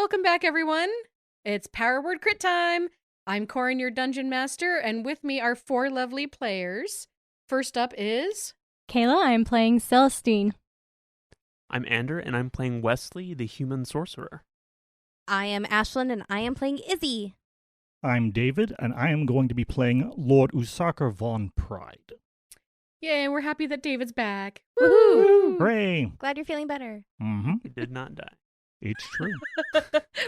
Welcome back, everyone. It's Power Word Crit time. I'm Corrin, your Dungeon Master, and with me are 4 lovely players. First up is... Kayla, I'm playing Celestine. I'm Ander, and I'm playing Wesley, the Human Sorcerer. I am Ashlyn, and I am playing Izzy. I'm David, and I am going to be playing Lord Usaka von Pride. Yay, we're happy that David's back. Woohoo! Hooray! Glad you're feeling better. Mm-hmm. He did not die. It's true.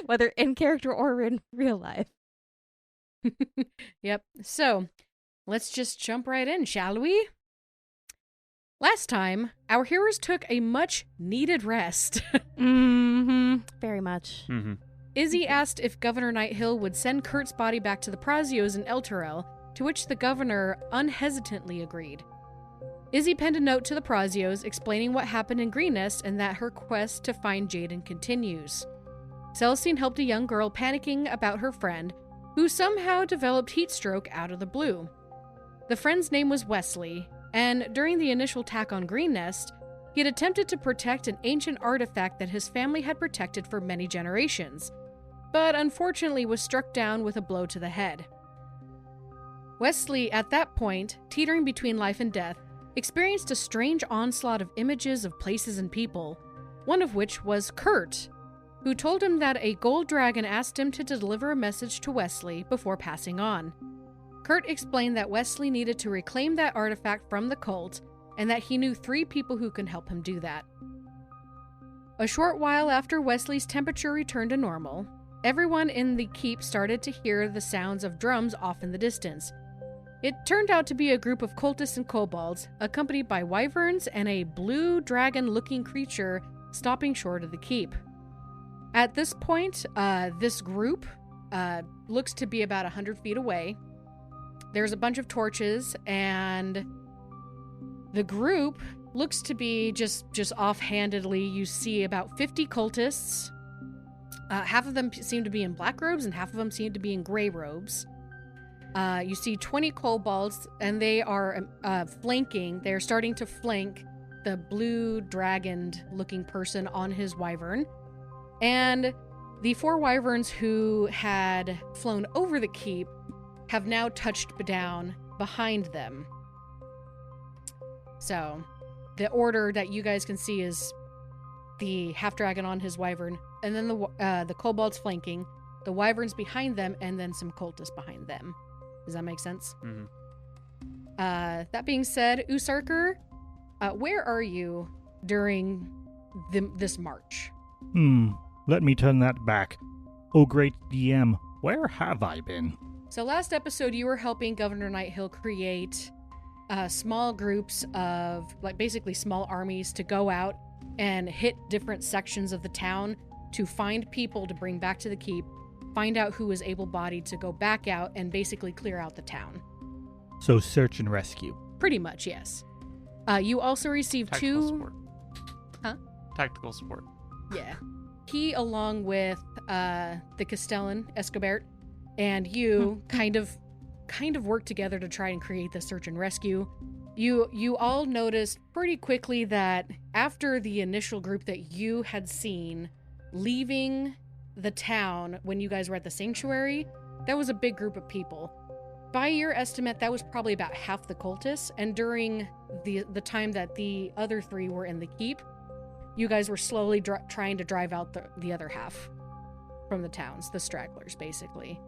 Whether in character or in real life. Yep. So, let's just jump right in, shall we? Last time, our heroes took a much-needed rest. Very much. Mm-hmm. Izzy asked if Governor Nighthill would send Kurt's body back to the Prazios in Elturel, to which the governor unhesitantly agreed. Izzy penned a note to the Prazios explaining what happened in Green Nest and that her quest to find Jaden continues. Celestine helped a young girl panicking about her friend, who somehow developed heat stroke out of the blue. The friend's name was Wesley, and during the initial attack on Green Nest, he had attempted to protect an ancient artifact that his family had protected for many generations, but unfortunately was struck down with a blow to the head. Wesley, at that point, teetering between life and death, experienced a strange onslaught of images of places and people, one of which was Kurt, who told him that a gold dragon asked him to deliver a message to Wesley before passing on. Kurt explained that Wesley needed to reclaim that artifact from the cult, and that he knew 3 people who could help him do that. A short while after Wesley's temperature returned to normal, everyone in the keep started to hear the sounds of drums off in the distance. It turned out to be a group of cultists and kobolds, accompanied by wyverns and a blue dragon-looking creature stopping short of the keep. At this point, this group looks to be about 100 feet away. There's a bunch of torches, and the group looks to be just offhandedly, you see about 50 cultists. Half of them seem to be in black robes, and half of them seem to be in gray robes. You see 20 kobolds, and they are flanking. They're starting to flank the blue dragon-looking person on his wyvern. And the 4 wyverns who had flown over the keep have now touched down behind them. So, the order that you guys can see is the half-dragon on his wyvern, and then the kobolds flanking, the wyverns behind them, and then some cultists behind them. Does that make sense? Mm-hmm. That being said, Usarker, where are you during this march? Let me turn that back. Oh, great DM, where have I been? So last episode, you were helping Governor Nighthill create small groups of, basically small armies to go out and hit different sections of the town to find people to bring back to the keep, find out who was able-bodied to go back out and basically clear out the town. So search and rescue. Pretty much, yes. You also received Tactical 2... support. Huh? Tactical support. Yeah. He, along with the Castellan, Escobert, and you kind of worked together to try and create the search and rescue. You all noticed pretty quickly that after the initial group that you had seen leaving the town when you guys were at the sanctuary, that was a big group of people. By your estimate, that was probably about half the cultists, and during the time that the other 3 were in the keep, you guys were slowly trying to drive out the other half from the towns, the stragglers, basically.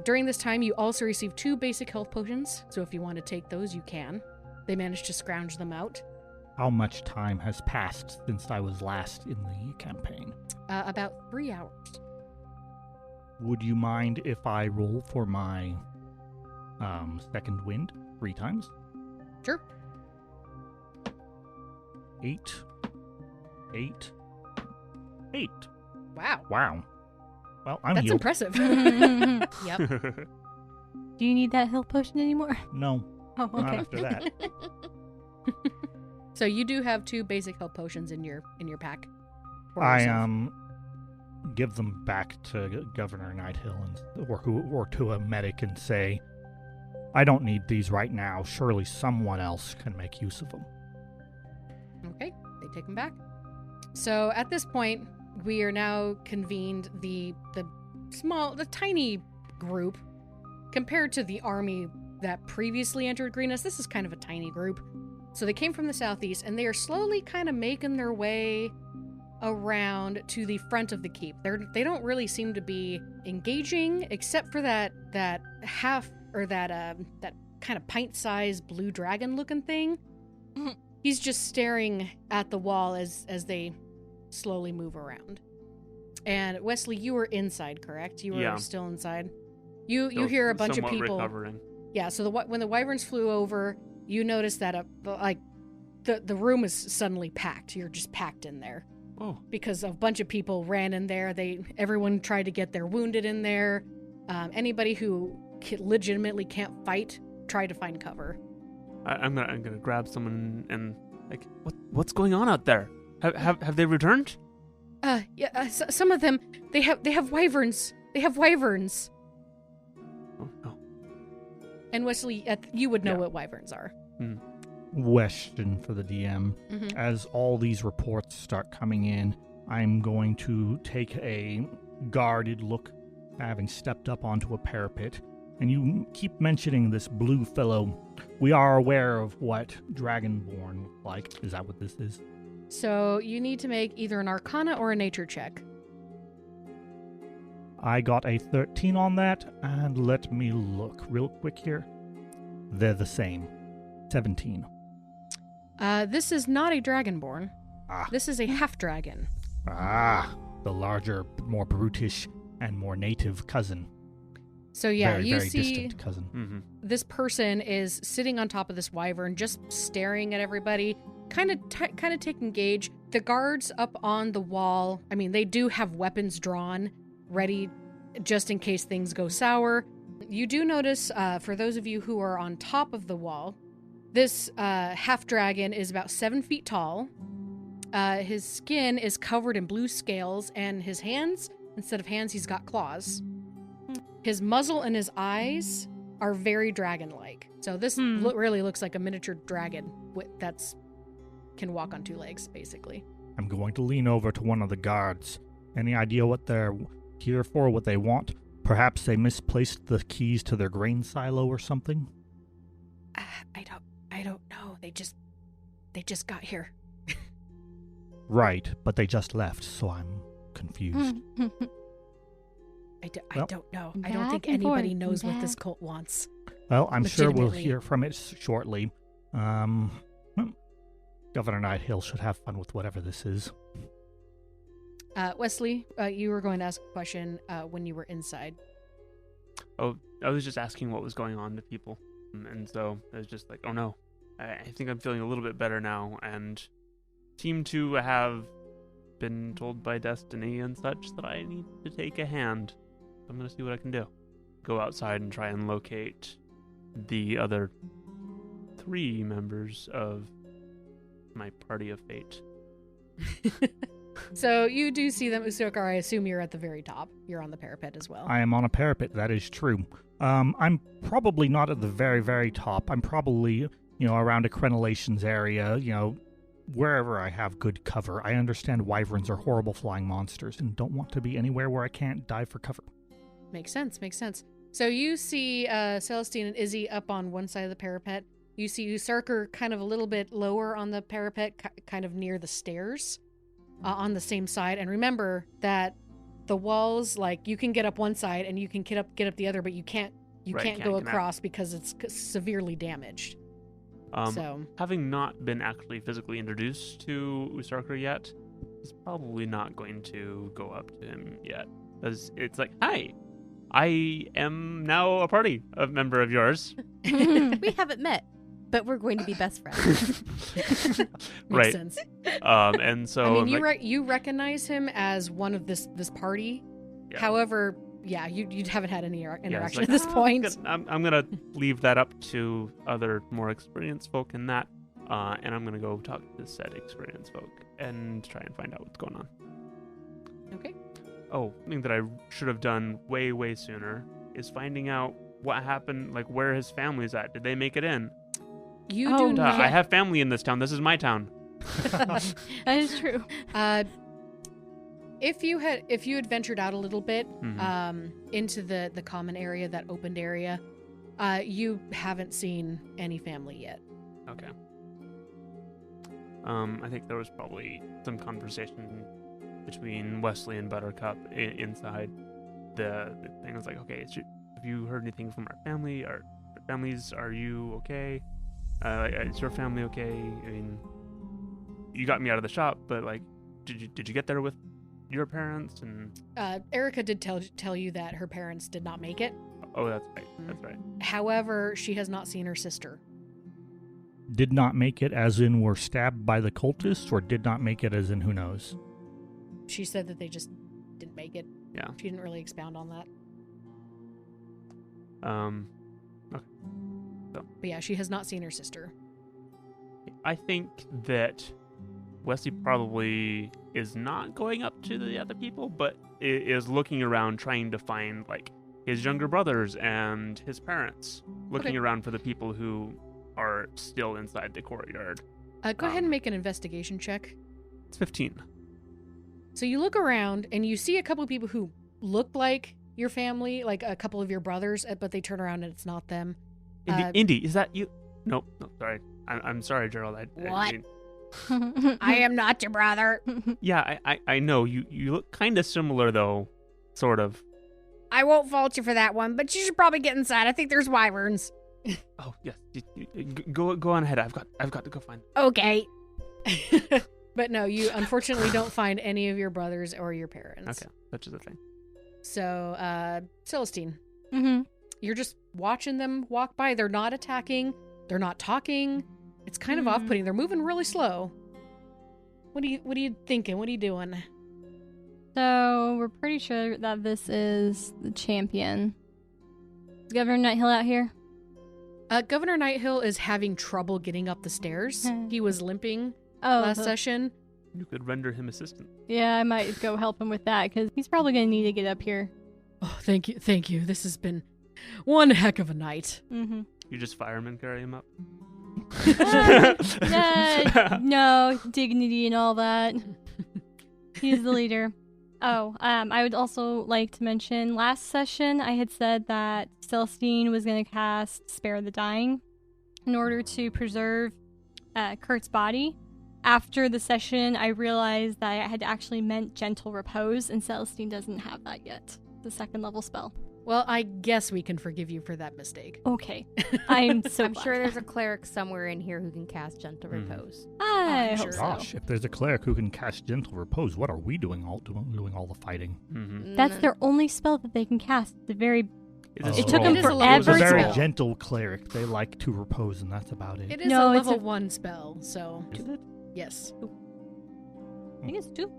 During this time, you also received 2 basic health potions, so if you want to take those, you can. They managed to scrounge them out. How much time has passed since I was last in the campaign? About 3 hours. Would you mind if I roll for my second wind 3 times? Sure. 8. 8. 8. Wow. Wow. Well, I'm That's healed. impressive. Yep. Do you need that health potion anymore? No, Oh, not okay. after that. So you do have 2 basic health potions in your pack. for I yourself. give them back to Governor Nighthill or to a medic and say, I don't need these right now. Surely someone else can make use of them. Okay, they take them back. So at this point, we are now convened the tiny group compared to the army that previously entered Greenest. This is kind of a tiny group. So they came from the southeast, and they are slowly kind of making their way around to the front of the keep. They don't really seem to be engaging, except for that half or that kind of pint-sized blue dragon-looking thing. He's just staring at the wall as they slowly move around. And Wesley, you were inside, correct? You were still inside. You hear a bunch of people. Recovering. Yeah. So when the wyverns flew over, you noticed that the room is suddenly packed. You're just packed in there. Oh. Because a bunch of people ran in there. Everyone tried to get their wounded in there. Anybody who legitimately can't fight tried to find cover. I'm gonna grab someone and what's going on out there? Have they returned? Some of them they have wyverns. They have wyverns. Oh no. And Wesley, you would know what wyverns are. Question for the DM. Mm-hmm. As all these reports start coming in, I'm going to take a guarded look, having stepped up onto a parapet. And you keep mentioning this blue fellow. We are aware of what Dragonborn look like. Is that what this is? So you need to make either an Arcana or a Nature check. I got a 13 on that, and let me look real quick here. They're the same. 17. This is not a Dragonborn. Ah. This is a half-dragon. The larger, more brutish, and more native cousin. So yeah, very, you very see distant cousin. Mm-hmm. this person is sitting on top of this wyvern, just staring at everybody, kind of taking gauge. The guards up on the wall, I mean, they do have weapons drawn, ready just in case things go sour. You do notice, for those of you who are on top of the wall, this half-dragon is about 7 feet tall. His skin is covered in blue scales, and his hands, instead of hands, he's got claws. His muzzle and his eyes are very dragon-like. So this really looks like a miniature dragon that's can walk on 2 legs, basically. I'm going to lean over to one of the guards. Any idea what they're here for, what they want? Perhaps they misplaced the keys to their grain silo or something? I don't know. They just got here. Right, but they just left, so I'm confused. I don't know. I don't Back think and forth, anybody knows what this back. cult wants. Well, I'm sure we'll Legitimately. hear from it shortly. Governor Nighthill should have fun with whatever this is. Wesley, you were going to ask a question when you were inside. Oh, I was just asking what was going on to people. And so I was just like, oh no, I think I'm feeling a little bit better now, and seem to have been told by destiny and such that I need to take a hand. I'm going to see what I can do. Go outside and try and locate the other 3 members of my party of fate. So you do see them, Usokar. I assume you're at the very top. You're on the parapet as well. I am on a parapet, that is true. I'm probably not at the very, very top. I'm probably, around a crenellations area, wherever I have good cover. I understand wyverns are horrible flying monsters and don't want to be anywhere where I can't dive for cover. Makes sense. So you see Celestine and Izzy up on one side of the parapet. You see Usarker kind of a little bit lower on the parapet, kind of near the stairs on the same side. And remember that the walls, you can get up one side and you can get up the other, but you can't go across because it's severely damaged. Having not been actually physically introduced to Usarker yet, is probably not going to go up to him yet. Because it's like, hi, I am now a member of yours. We haven't met, but we're going to be best friends. Right. Makes sense. And so I mean, you recognize him as one of this party. Yeah. However, yeah, you haven't had any interaction like, at this point. I'm gonna leave that up to other more experienced folk in that, and I'm gonna go talk to said experienced folk and try and find out what's going on. Okay. Oh, something that I should have done way, way sooner is finding out what happened, where his family's at. Did they make it in? You do not. I have family in this town. This is my town. That is true. If you had ventured out a little bit Mhm. into the common area, that opened area, you haven't seen any family yet. Okay. I think there was probably some conversation between Wesley and Buttercup inside the thing. I was like, okay, have you heard anything from our family? Our families, are you okay? Is your family okay? I mean, you got me out of the shop, but like, did you get there with your parents? And Erica did tell you that her parents did not make it. oh, that's right. That's right. However, she has not seen her sister. Did not make it as in were stabbed by the cultists, or did not make it as in who knows? She said that they just didn't make it. Yeah. She didn't really expound on that. Okay. But yeah, she has not seen her sister. I think that Wesley probably is not going up to the other people, but is looking around trying to find like his younger brothers and his parents, looking Okay. around for the people who are still inside the courtyard. Go ahead and make an investigation check. It's 15. So you look around and you see a couple of people who look like your family, like a couple of your brothers, but they turn around and it's not them. Indy, is that you? Nope, sorry. I'm sorry, Gerald. What? mean, I am not your brother. yeah, I know. You look kind of similar, though, sort of. I won't fault you for that one, but you should probably get inside. I think there's wyverns. Oh, yes. Go on ahead. I've got to go find them. Okay. But no, you unfortunately don't find any of your brothers or your parents. Okay, that's just a thing. So, Celestine, Mm-hmm. you're just watching them walk by. They're not attacking. They're not talking. It's kind of off-putting. They're moving really slow. What are you thinking? What are you doing? So we're pretty sure that this is the champion. Is Governor Nighthill out here? Governor Nighthill is having trouble getting up the stairs. He was limping last session. You could render him assistance. Yeah, I might go help him with that because he's probably going to need to get up here. Oh, thank you. This has been one heck of a night. Mm-hmm. You just fireman carry him up. No, dignity and all that. He's the leader. I would also like to mention last session I had said that Celestine was going to cast Spare the Dying in order to preserve Kurt's body. After the session, I realized that I had actually meant Gentle Repose, and Celestine doesn't have that yet. The 2nd level spell. Well, I guess we can forgive you for that mistake. Okay. I'm I'm sure there's a cleric somewhere in here who can cast Gentle Repose. I I'm hope sure. so. Gosh, if there's a cleric who can cast Gentle Repose, what are we doing all the fighting? Mm-hmm. That's their only spell that they can cast. The very It took them It is a level It was a forever. very spell. gentle cleric. They like to repose, and that's about it. It is No, a it's level a- 1 spell, so Is it? yes. I think it's 2.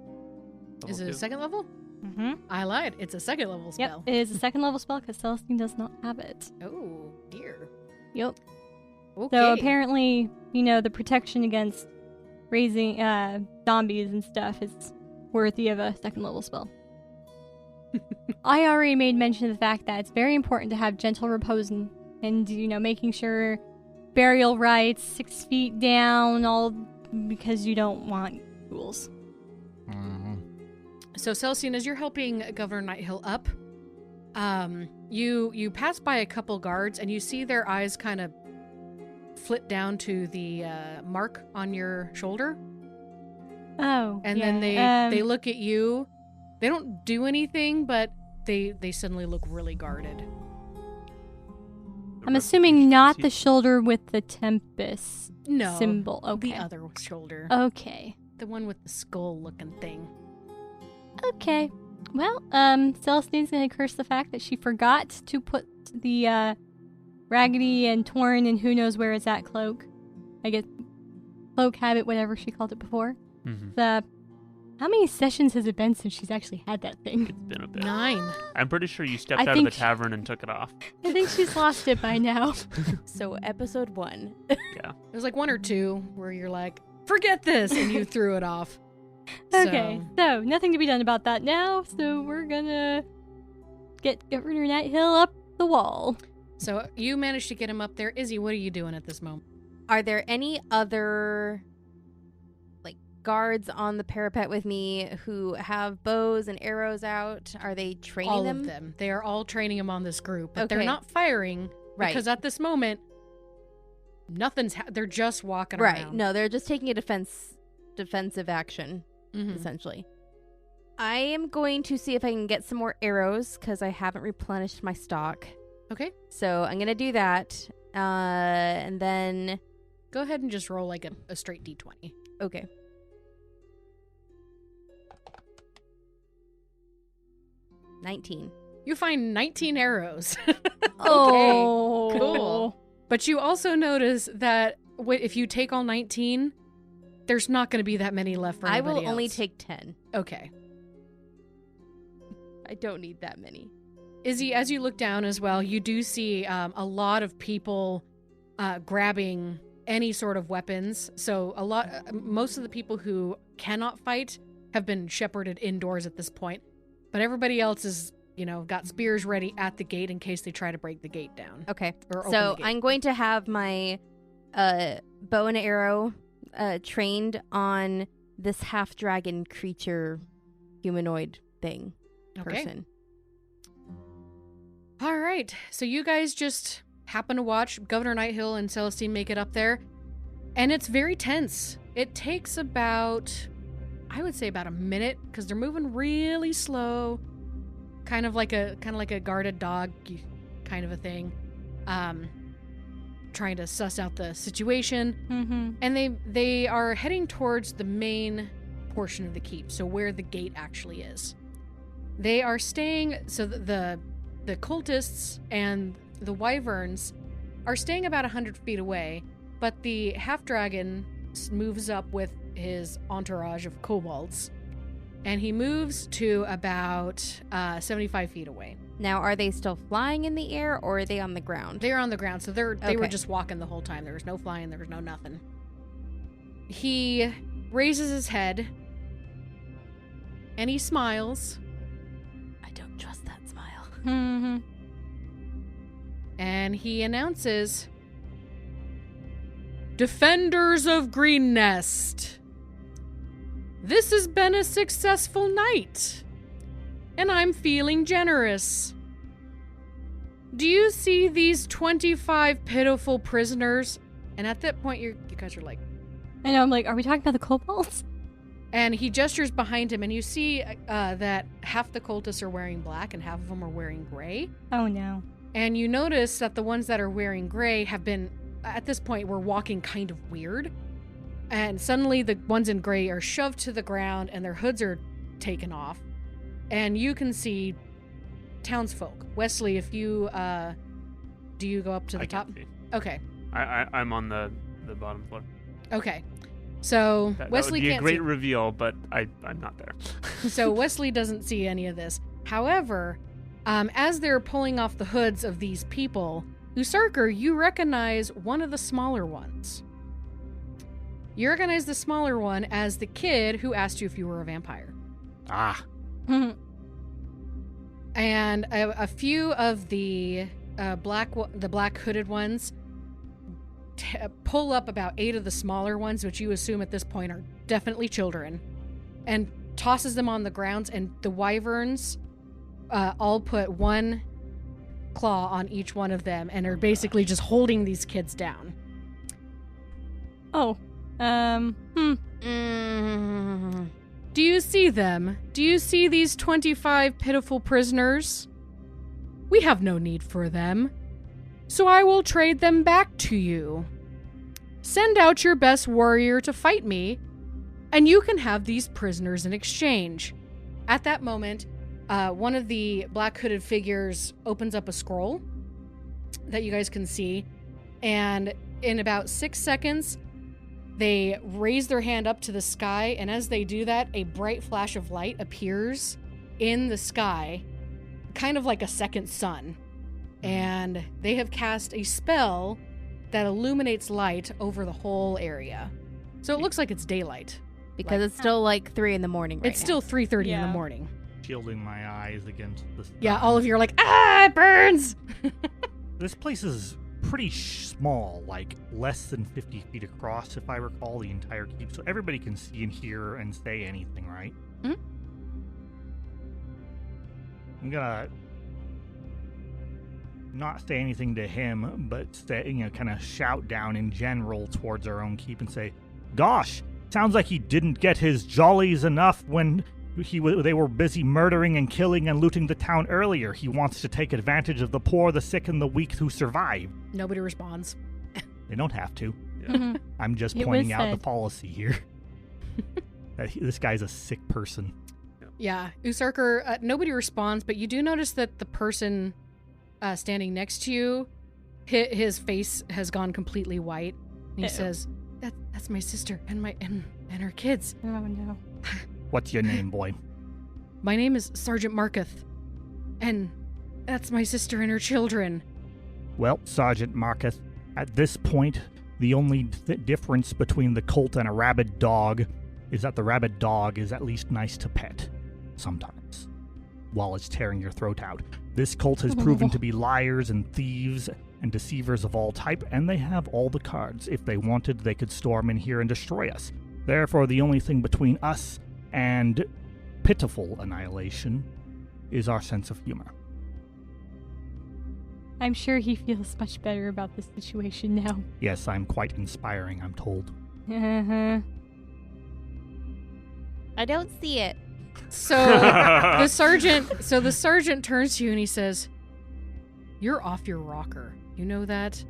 Is it a 2nd level? Mm-hmm. I lied. It's a 2nd level Yep, spell. it is a 2nd level spell because Celestine does not have it. Oh, dear. Yep. Okay. So apparently, the protection against raising zombies and stuff is worthy of a 2nd level spell. I already made mention of the fact that it's very important to have Gentle Repose and making sure burial rites 6 feet down, all because you don't want ghouls. So, Celestine, as you're helping Governor Nighthill up, you pass by a couple guards and you see their eyes kind of flit down to the mark on your shoulder, Oh, and yeah. then they look at you. They don't do anything, but they suddenly look really guarded. I'm assuming not the shoulder with the Tempest No, symbol. Okay. the other shoulder, Okay. the one with the skull-looking thing. Okay. Well, Celestine's gonna curse the fact that she forgot to put the raggedy and torn and who knows where it's at cloak. I guess cloak, habit, whatever she called it before. Mm-hmm. How many sessions has it been since she's actually had that thing? It's been a bit. 9. I'm pretty sure you stepped I out of think- the tavern and took it off. I think she's lost it by now. So episode 1. Yeah. There's like 1 or 2 where you're like, forget this, and you threw it off. Okay, so nothing to be done about that now, so we're gonna get Governor Nighthill up the wall. So you managed to get him up there. Izzy, what are you doing at this moment? Are there any other guards on the parapet with me who have bows and arrows out? Are they training them? All of them. They are all training them on this group, but they're Okay. not firing Right. because at this moment, they're just walking Right. around. No, they're just taking a defensive action, Mhm. essentially. I am going to see if I can get some more arrows because I haven't replenished my stock. Okay. So I'm going to do that. And then, Go ahead and just roll like a straight D20. okay. $19. You find 19 arrows. Oh, cool. But you also notice that if you take all 19, there's not going to be that many left for I anybody will only else. take 10. Okay. I don't need that many. Izzy, as you look down as well, you do see a lot of people grabbing any sort of weapons. So most of the people who cannot fight have been shepherded indoors at this point. But everybody else is, got spears ready at the gate in case they try to break the gate down. Okay. Or open So the gate. I'm going to have my bow and arrow trained on this half-dragon creature humanoid thing person. All right. So you guys just happen to watch Governor Nighthill and Celestine make it up there. And it's very tense. It takes about, I would say about a minute because they're moving really slow. Kind of like a guarded dog kind of a thing. Trying to suss out the situation. Mm-hmm. And they are heading towards the main portion of the keep, so where the gate actually is. They are staying, so the cultists and the wyverns are staying about 100 feet away, but the half-dragon moves up with his entourage of kobolds, and he moves to about 75 feet away. Now, are they still flying in the air or are they on the ground? They're on the ground, so they were Okay. just walking the whole time. There was no flying, there was no nothing. He raises his head, and he smiles, I don't trust that smile. Mm-hmm. and he announces, "Defenders of Green Nest, this has been a successful night, and I'm feeling generous. Do you see these 25 pitiful prisoners?" And at that point, you guys are like, I know, I'm like, are we talking about the kobolds? and he gestures behind him, and you see that half the cultists are wearing black and half of them are wearing gray. Oh no. And you notice that the ones that are wearing gray have been, at this point, were walking kind of weird. And suddenly the ones in gray are shoved to the ground and their hoods are taken off. And you can see townsfolk. Wesley, if you, do you go up to the I top? can't see. Okay. I'm on the bottom floor. Okay. So That Wesley would be a can't great see. reveal, but I'm not there. So Wesley doesn't see any of this. However, as they're pulling off the hoods of these people, Usarker, you recognize one of the smaller ones. You recognize the smaller one as the kid who asked you if you were a vampire. Ah, And a few of the black hooded ones pull up about 8 of the smaller ones, which you assume at this point are definitely children, and tosses them on the ground. And the wyverns all put one claw on each one of them and are basically just holding these kids down. Oh. Do you see them? Do you see these 25 pitiful prisoners? We have no need for them, so I will trade them back to you. Send out your best warrior to fight me, and you can have these prisoners in exchange. At that moment, one of the black hooded figures opens up a scroll that you guys can see, and in about 6 seconds, they raise their hand up to the sky, and as they do that, a bright flash of light appears in the sky, kind of like a second sun. And they have cast a spell that illuminates light over the whole area. So it looks like it's daylight. Because it's still like 3 in the morning right It's still 3:30 in the Yeah. morning. Shielding my eyes against the sun. Yeah, all of you are like, ah, it burns! This place is pretty small, like less than 50 feet across, if I recall, the entire keep. So everybody can see and hear and say anything, right? Mhm. I'm gonna not say anything to him, but say, kind of shout down in general towards our own keep and say, "Gosh, sounds like he didn't get his jollies enough when they were busy murdering and killing and looting the town earlier. He wants to take advantage of the poor, the sick, and the weak who survive." Nobody responds. They don't have to. Mhm. I'm just It pointing was out the said. policy here. This guy's a sick person. Yeah, Usarker, nobody responds, but you do notice that the person standing next to you, his face has gone completely white. And he Uh-oh. says, "That's my sister and and her kids. Oh no. What's your name, boy? My name is Sergeant Marketh, and that's my sister and her children." Well, Sergeant Marcus, at this point, the only difference between the cult and a rabid dog is that the rabid dog is at least nice to pet. Sometimes. While it's tearing your throat out. This cult has proven to be liars and thieves and deceivers of all type, and they have all the cards. If they wanted, they could storm in here and destroy us. Therefore, the only thing between us and pitiful annihilation is our sense of humor. I'm sure he feels much better about the situation now. Yes, I'm quite inspiring, I'm told. Uh-huh. I don't see it. So the sergeant turns to you and he says, "You're off your rocker. You know that?"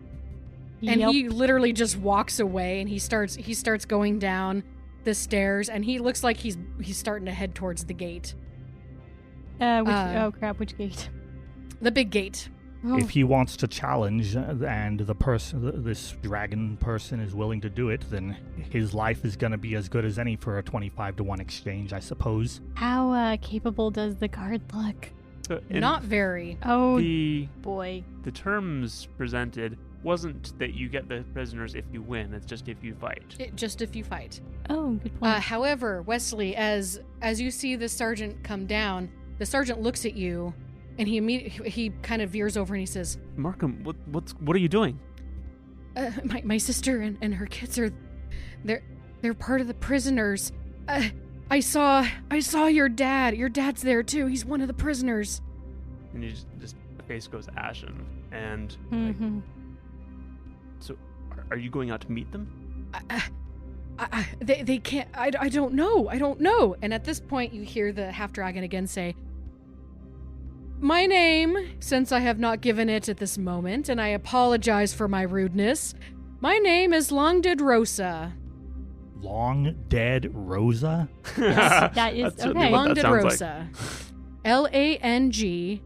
And Yep. he literally just walks away and he starts going down the stairs and he looks like he's starting to head towards the gate. Oh crap, which gate? The big gate. Oh. If he wants to challenge and this dragon person is willing to do it, then his life is going to be as good as any for a 25-to-1 exchange, I suppose. How capable does the guard look? So in Not very. Oh the boy. terms presented wasn't that you get the prisoners if you win. It's just if you fight. Just if you fight. Oh, good point. However, Wesley, as you see the sergeant come down, the sergeant looks at you, and he kind of veers over and he says, Markham, what are you doing? My sister and her kids are, they're part of the prisoners. I saw your dad. Your dad's there too. He's one of the prisoners." And you just the face goes ashen. And Mhm. so, are you going out to meet them? They can't. I don't know. I don't know. And at this point, you hear the half dragon again say, "My name, since I have not given it at this moment, and I apologize for my rudeness, my name is Long Dead Rosa." Long Dead Rosa? Yes, that is That's certainly okay. what Long that Dead sounds Rosa. LANGDEDROSA.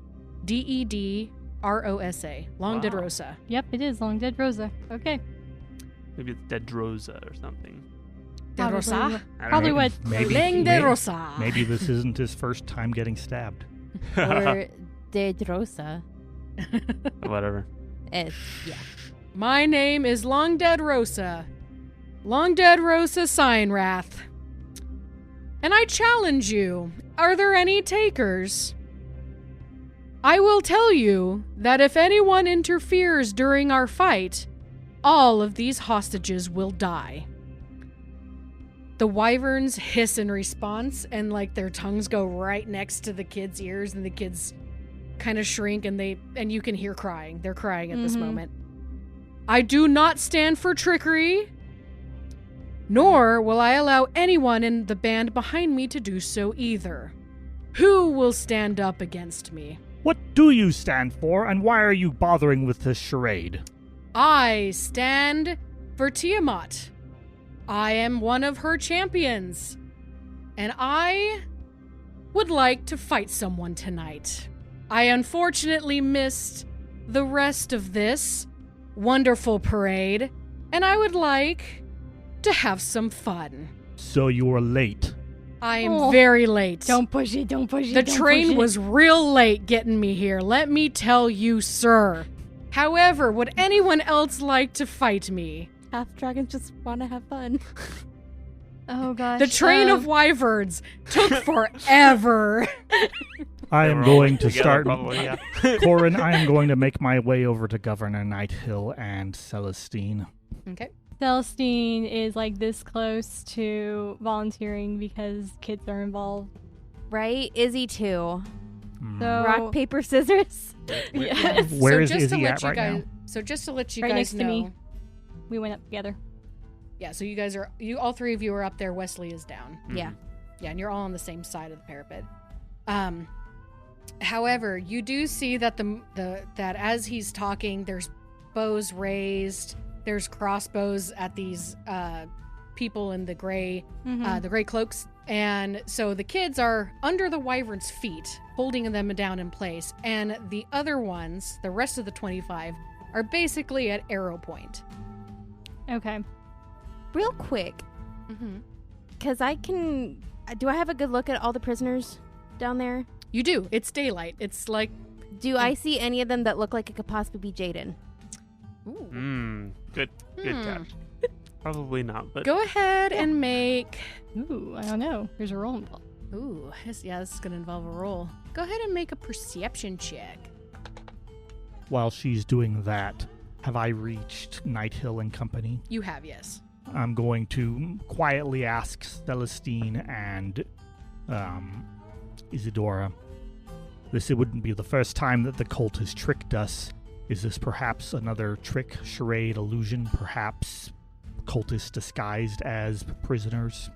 Long Dead Wow. Rosa. Yep, it is Long Dead Rosa. Okay. Maybe it's Dead Rosa or something. De Rosa? I don't Probably know. what. Lang de Rosa. Maybe this isn't his first time getting stabbed. Or De Rosa. Whatever. Yeah. My name is Long Dead Rosa. Long Dead Rosa Signwrath. And I challenge you, are there any takers? I will tell you that if anyone interferes during our fight, all of these hostages will die. The wyverns hiss in response, and their tongues go right next to the kids' ears, and the kids kind of shrink, and you can hear crying. They're crying at this moment. I do not stand for trickery, nor will I allow anyone in the band behind me to do so either. Who will stand up against me? What do you stand for, and why are you bothering with this charade? I stand for Tiamat. I am one of her champions, and I would like to fight someone tonight. I unfortunately missed the rest of this wonderful parade, and I would like to have some fun. So you were late. I am Oh. very late. Don't push it. Don't push it. The don't train push it. was real late getting me here, let me tell you, sir. However, would anyone else like to fight me? Half dragons just want to have fun. Oh gosh. The train of wyverns took forever. I They am were all, going like, to together, start. Probably, yeah. Corrin, I am going to make my way over to Governor Nighthill and Celestine. Okay. Celestine is like this close to volunteering because kids are involved. Right? Izzy too. So Rock, paper, scissors. yes. Where so is just Izzy to let at you right guys, now? So just to let you Right guys next know. to me. We went up together. Yeah, so you guys are all three of you are up there. Wesley is down. Yeah. Yeah, and you're all on the same side of the parapet. However, you do see that that as he's talking, there's bows raised, there's crossbows at these people in the gray cloaks, and so the kids are under the wyvern's feet, holding them down in place, and the other ones, the rest of the 25, are basically at arrow point. Okay. Real quick, Mm-hmm. because do I have a good look at all the prisoners down there? You do. It's daylight. It's like Do I see any of them that look like it could possibly be Jaden? ooh. Good catch. Probably not, but Go ahead and make. Ooh, I don't know. There's a roll involved. Ooh, this is going to involve a roll. Go ahead and make a perception check. While she's doing that, have I reached Nighthill and company? You have, yes. I'm going to quietly ask Celestine and Isadora. It wouldn't be the first time that the cult has tricked us. Is this perhaps another trick, charade, illusion? Perhaps cultists disguised as prisoners?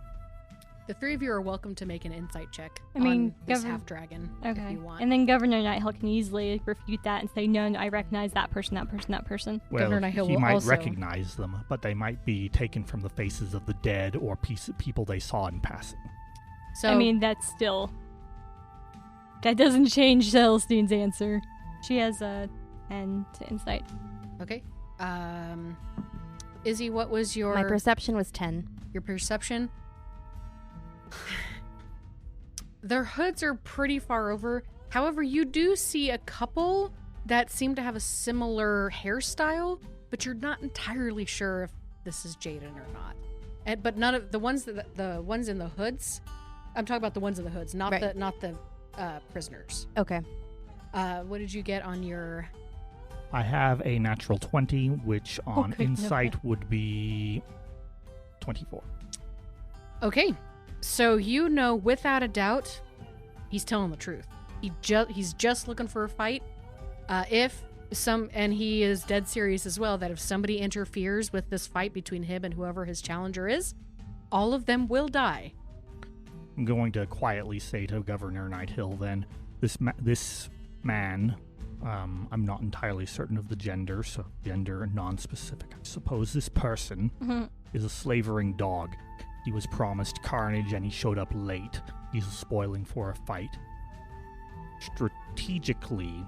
The three of you are welcome to make an insight check I mean, on this govern- half-dragon Okay. if you want. And then Governor Nighthill can easily refute that and say, no, I recognize that person, that person, that person. Well, Governor Nighthill he will might also- recognize them, but they might be taken from the faces of the dead or people they saw in passing. So, I mean, that's still... That doesn't change Celestine's answer. She has a 10 to insight. okay. Izzy, what was your My perception was 10. your perception? Their hoods are pretty far over. However, you do see a couple that seem to have a similar hairstyle, but you're not entirely sure if this is Jaden or not. But none of the ones in the hoods. I'm talking about the ones in the hoods, not Right. the prisoners. Okay. What did you get on your? I have a natural 20, which on Okay, insight would be 24. Okay, so you know without a doubt, he's telling the truth. He's just looking for a fight. And he is dead serious as well that if somebody interferes with this fight between him and whoever his challenger is, all of them will die. I'm going to quietly say to Governor Nighthill then, this man, I'm not entirely certain of the gender, so gender non-specific. I suppose this person is a slavering dog. He was promised carnage and he showed up late. He's spoiling for a fight. Strategically,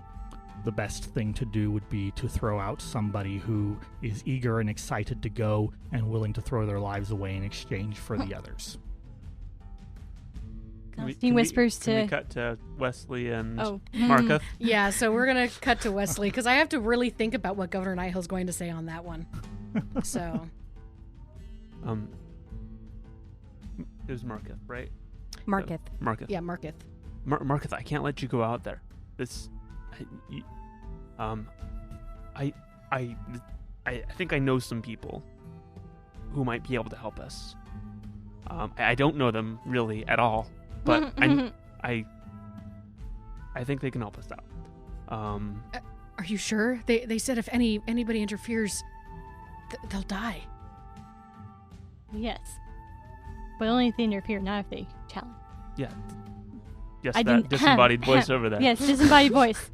the best thing to do would be to throw out somebody who is eager and excited to go and willing to throw their lives away in exchange for the others. Celestine whispers Can we to... cut to Wesley and Oh. Marketh? Yeah, so we're going to cut to Wesley because I have to really think about what Governor Nighthill's going to say on that one. So, It was Marketh, right? Marketh. Marketh. yeah, Marketh. Marketh, I can't let you go out there. I think I know some people who might be able to help us. I don't know them really at all, but I think they can help us out. Are you sure? They said if anybody interferes, they'll die. Yes. But only if they interfere, not if they challenge. Yeah. Yes, I that didn't- disembodied voice over there. Yes, disembodied voice.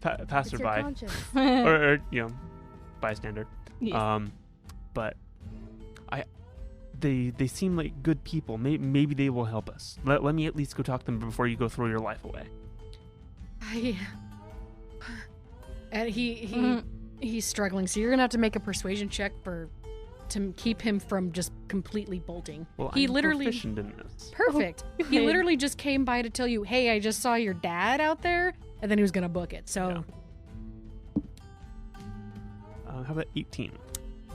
Passerby. Yes. Or bystander. But they seem like good people. Maybe they will help us. Let me at least go talk to them before you go throw your life away. And he's struggling, so you're gonna have to make a persuasion check to keep him from just completely bolting. Well, He I'm literally- proficient in this. Perfect. Oh, He good. literally just came by to tell you, "Hey, I just saw your dad out there," and then he was gonna book it. So, How about 18?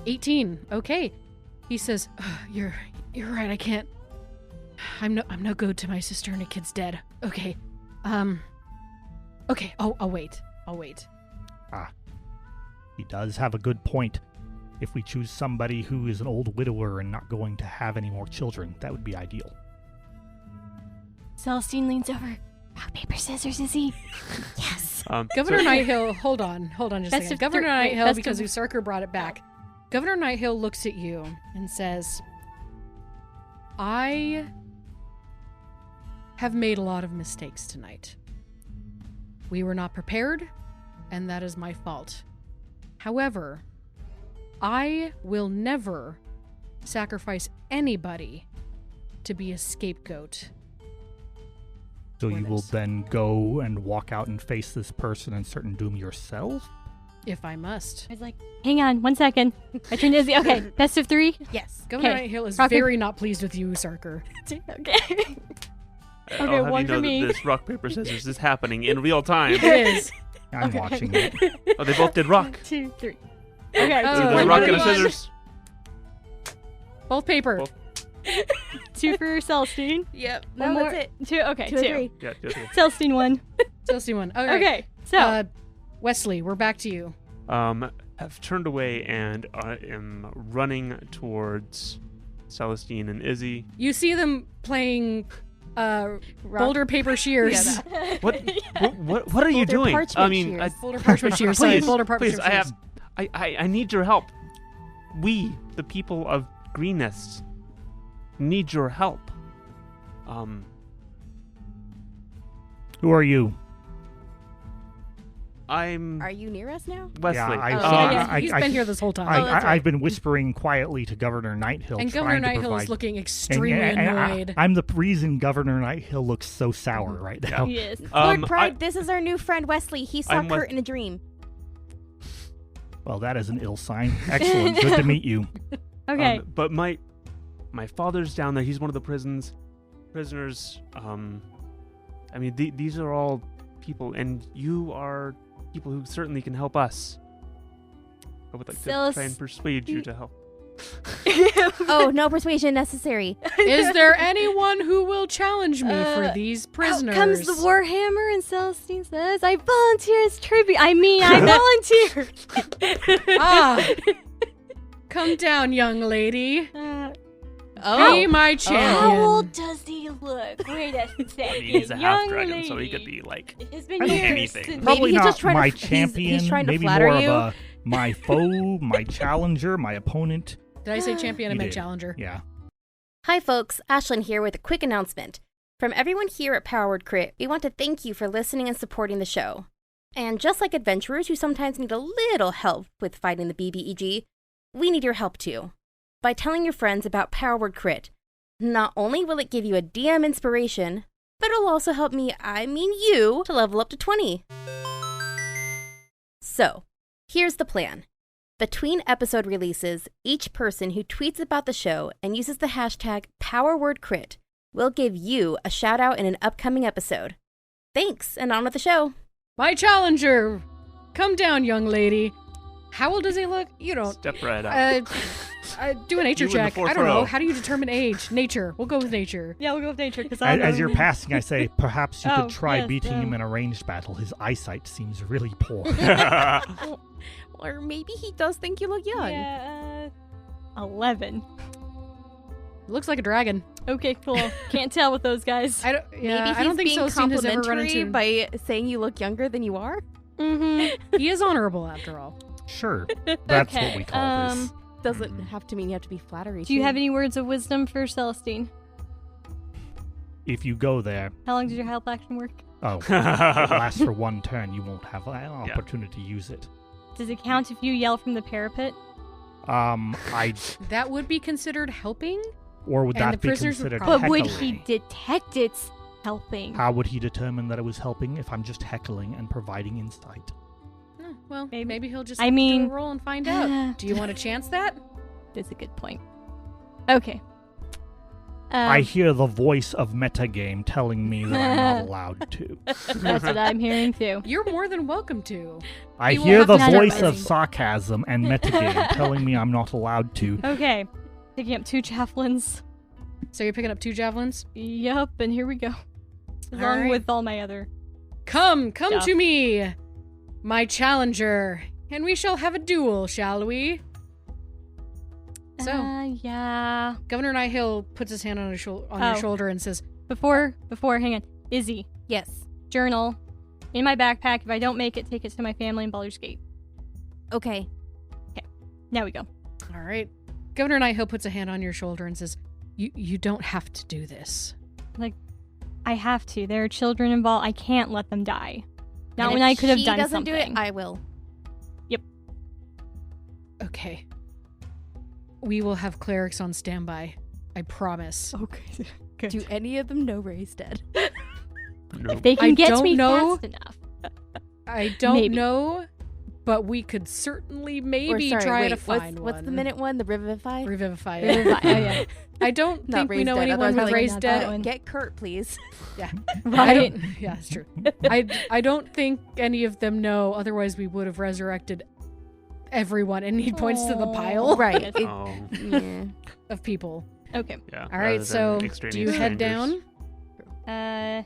18. Okay. He says, "You're right. I can't. I'm no good to my sister and a kid's dead. Okay. Okay. I'll wait. He does have a good point. If we choose somebody who is an old widower and not going to have any more children, that would be ideal. Celestine leans over. Rock, paper, scissors, Izzy. Yes. Governor Nighthill, hold on just a Best second. of Governor three- wait, Nighthill, best because of- Usarker brought it back. Governor Nighthill looks at you and says, I have made a lot of mistakes tonight. We were not prepared, and that is my fault. However, I will never sacrifice anybody to be a scapegoat. So For you will this. then go and walk out and face this person and certain doom yourself? If I must. I was like, hang on 1 second. I turned to Izzy. Okay, best of 3. Yes. Governor Okay. Nighthill is Rock, paper- very not pleased with you, Usarker. Okay. I'll Okay, have one you for know me. that this rock, paper, scissors is happening in real time. It is. I'm Okay. watching it. Oh, they both did rock. 2, 3. Okay, Oh, So one there's a rock and a for me. scissors. Both paper. Both. 2 for Celestine. Yep. One No, more. that's it. 2. Okay, 2 2. or 3. Yeah, good. Celestine 1. Celestine one. Okay. Okay, so Wesley, we're back to you. Have turned away and am running towards Celestine and Izzy. You see them playing boulder paper shears. Yeah, What are you Boulder doing? parchment I mean, shears. Boulder parchment shears. Sorry, please, boulder parchment please, shears. I need your help. We, the people of Greenness, need your help. Who are you? I'm Are you near us now? Wesley. Yeah, He's been here this whole time. that's right. I've been whispering quietly to Governor Nighthill, and trying Governor to Nighthill provide... is looking extremely and annoyed. I'm the reason Governor Nighthill looks so sour right now. yes. Lord Pride, this is our new friend Wesley. He saw I'm Kurt in a dream. Well, that is an ill sign. Excellent. Good to meet you. Okay. But my father's down there. He's one of the prisoners. I mean, these are all people, and you are people who certainly can help us. I would like to try and persuade you to help. Oh, no persuasion necessary. Is there anyone who will challenge me for these prisoners? Out comes the Warhammer, and Celestine says, I volunteer as tribute. I volunteer. Come down, young lady. Oh. Be my champion. How old does he look? Wait a second. I mean, he's a half Young dragon, lady. so he could be like It's been I don't- years anything. since- Probably he's not just trying to my he's champion. trying to maybe flatter more you. of my foe, my challenger, my opponent. Did I say champion? I You meant did. challenger. Yeah. Hi, folks. Ashlyn here with a quick announcement. From everyone here at Powered Crit, we want to thank you for listening and supporting the show. And just like adventurers who sometimes need a little help with fighting the BBEG, we need your help too. By telling your friends about Powered Crit, not only will it give you a DM inspiration, but it'll also help me, you, to level up to 20. So, here's the plan. Between episode releases, each person who tweets about the show and uses the hashtag PowerWordCrit will give you a shout out in an upcoming episode. Thanks, and on with the show. My challenger. Come down, young lady. How old does he look? You don't. Step right up. Do a nature You in the check. fourth I don't know. row. How do you determine age? Nature. We'll go with nature. Yeah, we'll go with nature because I As you're passing, I say, perhaps you Oh, could try yes, beating him in a ranged battle. His eyesight seems really poor. Or maybe he does think you look young. Yeah, 11. Looks like a dragon. Okay, cool. Can't tell with those guys. I don't. Yeah, Maybe he's I don't think being Celestine has ever run complimentary into. by saying you look younger than you are. Mm-hmm. He is honorable after all. Sure. That's Okay, what we call this. Doesn't have to mean you have to be flattery. Do you too. have any words of wisdom for Celestine? If you go there, How long does your help action work? it lasts for one turn. You won't have an opportunity to use it. Does it count if you yell from the parapet? That would be considered helping. Or would And that the be prisoners would considered probably- But would heckling? he detect it's helping? How would he determine that it was helping if I'm just heckling and providing insight? Oh, well, Maybe. maybe he'll just I have to mean- do a roll and find out. Do you want to chance that? That's a good point. Okay. I hear the voice of metagame telling me that I'm not allowed to. That's what I'm hearing too. You're more than welcome to. I You will hear have the to start voice of writing. sarcasm and metagame telling me I'm not allowed to. Okay. Picking up 2 javelins. So you're picking up 2 javelins. Yup, and here we go. All Along right. with all my other Come stuff. to me, my challenger, and we shall have a duel, shall we? So, yeah. Governor Nighthill puts his hand on your shoulder and says, Before, hang on. Izzy, Yes. journal. In my backpack. If I don't make it, take it to my family in Baldur's Gate. Okay. Now we go. all right. Governor Nighthill puts a hand on your shoulder and says, you don't have to do this. I have to. There are children involved. I can't let them die. Not And when if I could have she done doesn't something. do it, I will. Okay. We will have clerics on standby. I promise. Okay. Good. Do any of them know Ray's dead? No. If they I can get to don't me know. fast enough. I don't Maybe. know, but we could certainly maybe try to find what's the minute one? The Revivify? Revivify. Oh, yeah. I don't Not think we Ray's know dead. anyone Otherwise with we're Ray's like, not that dead. one. Get Kurt, please. Yeah. Right. Yeah, that's true. I don't think any of them know, otherwise we would have resurrected everyone, and he points to the pile Right. Yes. Oh, Yeah. of people. Okay. yeah. All right, rather so than do extraneous you head strangers. down?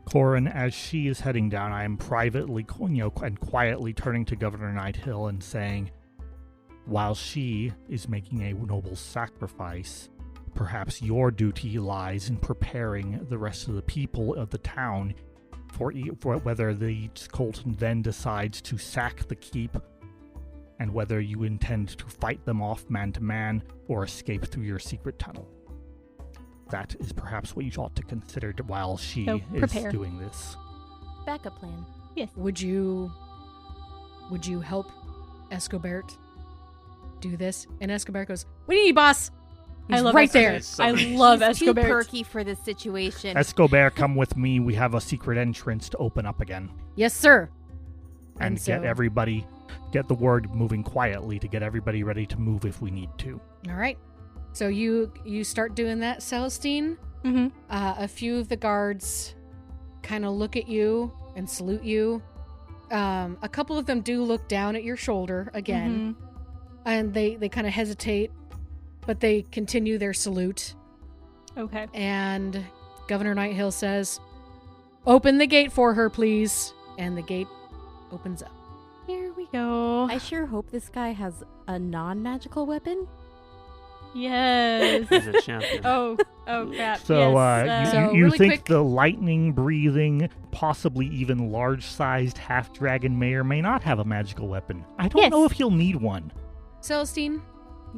Corrin, as she is heading down, I am privately, and quietly turning to Governor Nighthill and saying, while she is making a noble sacrifice, perhaps your duty lies in preparing the rest of the people of the town for whether the cult then decides to sack the keep, and whether you intend to fight them off man to man or escape through your secret tunnel. That is perhaps what you ought to consider while she So, is prepare. doing this. Backup plan. Would you help Escobert do this? And Escobert goes, "What do you need, boss?" He's I love right Escobert. there. Somebody- I love He's too Escobert. perky for this situation. Escobert, come with me. We have a secret entrance to open up again. Yes, sir. And so- get the word moving quietly to get everybody ready to move if we need to. All right. So you start doing that, Celestine. Mm-hmm. A few of the guards kind of look at you and salute you. A couple of them do look down at your shoulder again, and they kind of hesitate, but they continue their salute. Okay. And Governor Nighthill says, "Open the gate for her, please." And the gate opens up. Here we go. I sure hope this guy has a non-magical weapon. Yes. He's a champion. oh crap. So, yes. So, you really think quick- the lightning-breathing, possibly even large-sized half-dragon may or may not have a magical weapon. I don't Yes. know if he'll need one. Celestine,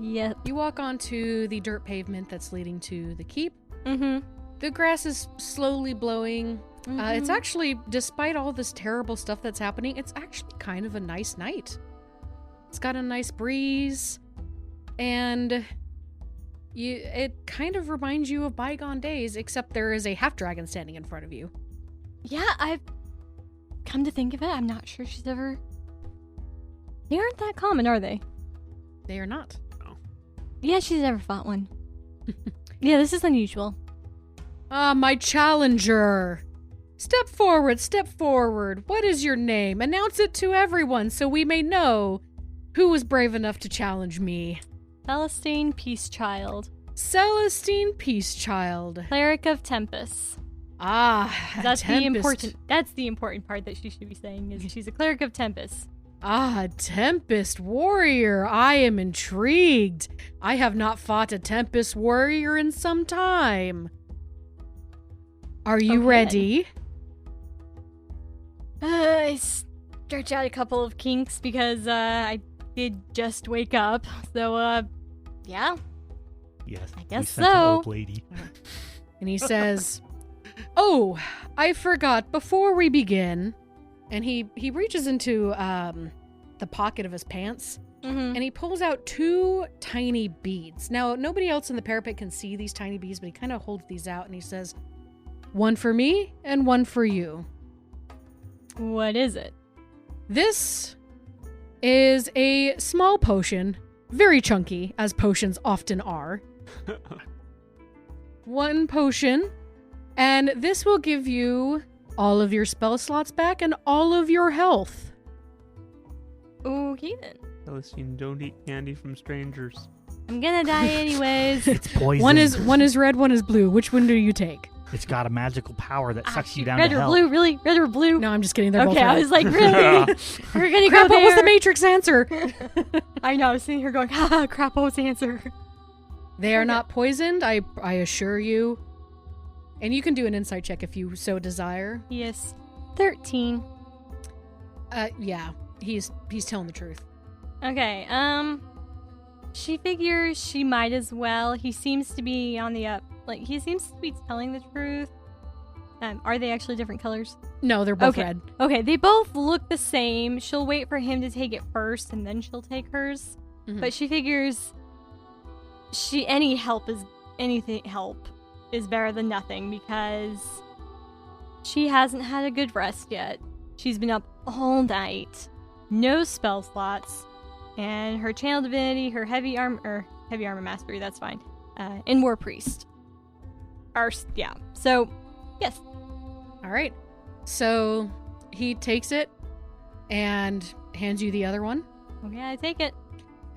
Yep. you walk onto the dirt pavement that's leading to the keep. Mm-hmm. The grass is slowly blowing. It's actually, despite all this terrible stuff that's happening, it's actually kind of a nice night. It's got a nice breeze, and it kind of reminds you of bygone days, except there is a half-dragon standing in front of you. Yeah, I've come to think of it. I'm not sure she's ever. They aren't that common, are they? They are not. Yeah, she's never fought one. Yeah, this is unusual. Ah, my challenger! Step forward, step forward. What is your name? Announce it to everyone so we may know who was brave enough to challenge me. Celestine Peacechild, Celestine Peacechild. Cleric of Tempest. Ah, That's the Tempest. important. That's the important part that she should be saying is she's a cleric of Tempest. Ah, Tempest Warrior. I am intrigued. I have not fought a Tempest Warrior in some time. Are you Okay. ready? I stretch out a couple of kinks because I did just wake up. So, yeah. Yes, I guess we sent an so. old lady. And he says, "Oh, I forgot. Before we begin," and he reaches into the pocket of his pants Mm-hmm. and he pulls out 2 tiny beads. Now, nobody else in the parapet can see these tiny beads, but he kind of holds these out and he says, "One for me and one for you. What is it? This is a small potion, very chunky, as potions often are. 1 potion, and this will give you all of your spell slots back and all of your health." Okay then. Celestine, don't eat candy from strangers. I'm gonna die anyways. It's poison. One is red, one is blue. Which one do you take? It's got a magical power that sucks you down Red to or hell. blue? Really? Red or blue? No, I'm just kidding. They're both Okay, red. I was like, really? We're gonna Crap, go what was the there? Matrix answer? I know. I was sitting here going, haha, crap, what was the answer? They are not poisoned, I assure you. And you can do an insight check if you so desire. Yes. 13. Yeah, he's telling the truth. Okay, she figures she might as well. He seems to be on the up. Like, he seems to be telling the truth. Are they actually different colors? No, they're both Okay. red. Okay, they both look the same. She'll wait for him to take it first, and then she'll take hers. Mhm. But she figures anything help is better than nothing, because she hasn't had a good rest yet. She's been up all night, no spell slots, and her channel divinity, her heavy armor mastery, that's fine, and war priest are So yes. All right. So he takes it and hands you the other one. Okay, I take it.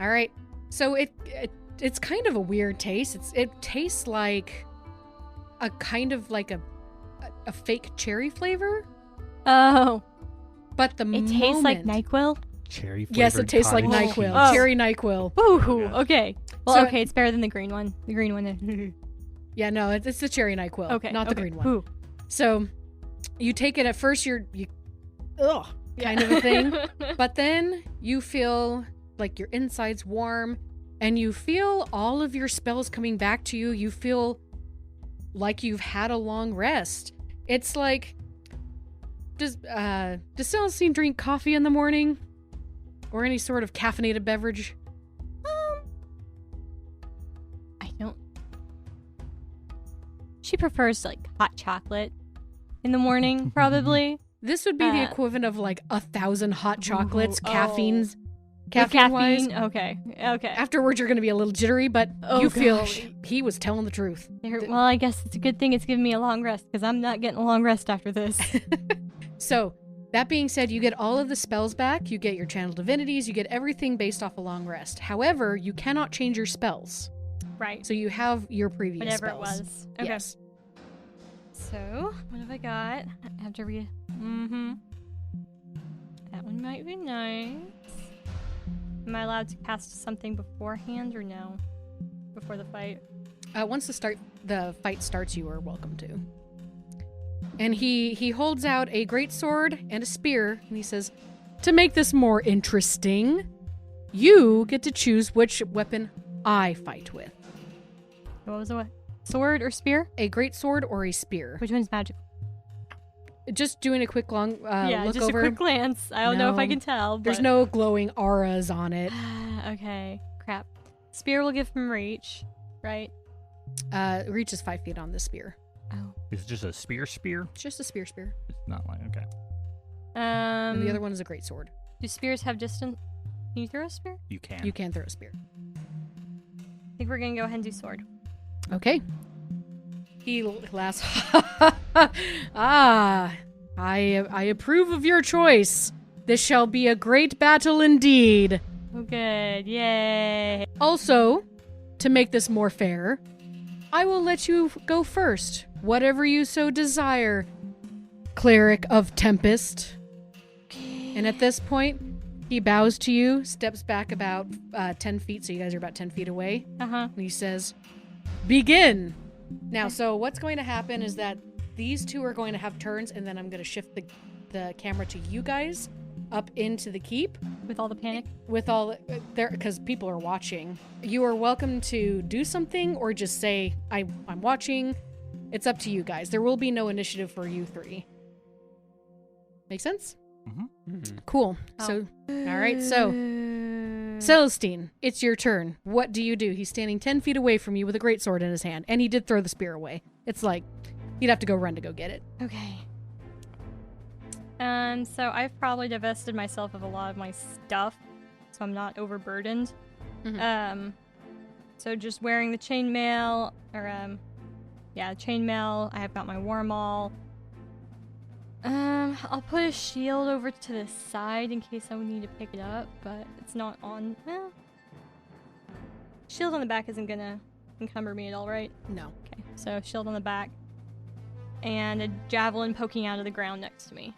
All right. So it's kind of a weird taste. It tastes like a kind of like a fake cherry flavor, Oh, but the it tastes like NyQuil. Cherry flavored Yes, it tastes like cottage NyQuil. cheese. Oh. Cherry NyQuil. Ooh, Yeah. okay. Well, So- okay, it's better than the green one. The green one. Yeah, no, it's the cherry NyQuil, Okay, not the okay. green one. Ooh. So you take it at first, you ugh, kind of a thing, but then you feel like your insides warm, and you feel all of your spells coming back to you. You feel like you've had a long rest. It's like, does Celestine drink coffee in the morning, or any sort of caffeinated beverage? I don't. She prefers like hot chocolate in the morning, probably. This would be the Uh, equivalent of like 1,000 hot chocolates, oh. caffeine With wise. Okay. Okay. Afterwards, you're going to be a little jittery, but Oh, you feel gosh. he was telling the truth. Well, I guess it's a good thing it's giving me a long rest, because I'm not getting a long rest after this. So, that being said, you get all of the spells back. You get your channel divinities. You get everything based off a long rest. However, you cannot change your spells. Right. So you have your previous Whatever spells. it was. Okay. Yes. So, what have I got? I have to read. That one might be nice. Am I allowed to cast something beforehand or no? Before the fight? Once the fight starts, you are welcome to. And he holds out a great sword and a spear, and he says, "To make this more interesting, you get to choose which weapon I fight with. What was it? Sword or spear? A great sword or a spear." Which one's magical? Just doing a quick look just over. a quick glance. I don't know if I No, can tell. There's but- no glowing auras on it. Okay. Crap. Spear will give him reach, right? It reaches 5 feet on this spear. Oh. Is it just a spear? It's just a spear. It's not like, okay. And the other one is a great sword. Do spears have distance? Can you throw a spear? You can. You can throw a spear. I think we're gonna go ahead and do sword. Okay. He laughs. I approve of your choice. This shall be a great battle indeed. Oh, good. Yay. Also, to make this more fair, I will let you go first, whatever you so desire, Cleric of Tempest. And at this point, he bows to you, steps back about 10 feet, so you guys are about 10 feet away, Uh-huh. and he says, "Begin!" Now, so what's going to happen is that these two are going to have turns, and then I'm going to shift the camera to you guys up into the keep. With all the panic. With all there, because people are watching. You are welcome to do something or just say, I'm watching. It's up to you guys. There will be no initiative for you three. Make sense? Cool. Oh. So, all right. So, Celestine, it's your turn. What do you do? He's standing 10 feet away from you with a greatsword in his hand, and he did throw the spear away. It's like, you'd have to go run to go get it. Okay. So I've probably divested myself of a lot of my stuff, so I'm not overburdened. So just wearing the chainmail, or chainmail. I have got my warmaul. I'll put a shield over to the side in case I would need to pick it up, but it's not on. Well, shield on the back isn't gonna encumber me at all, right? No. Okay, so shield on the back. and a javelin poking out of the ground next to me.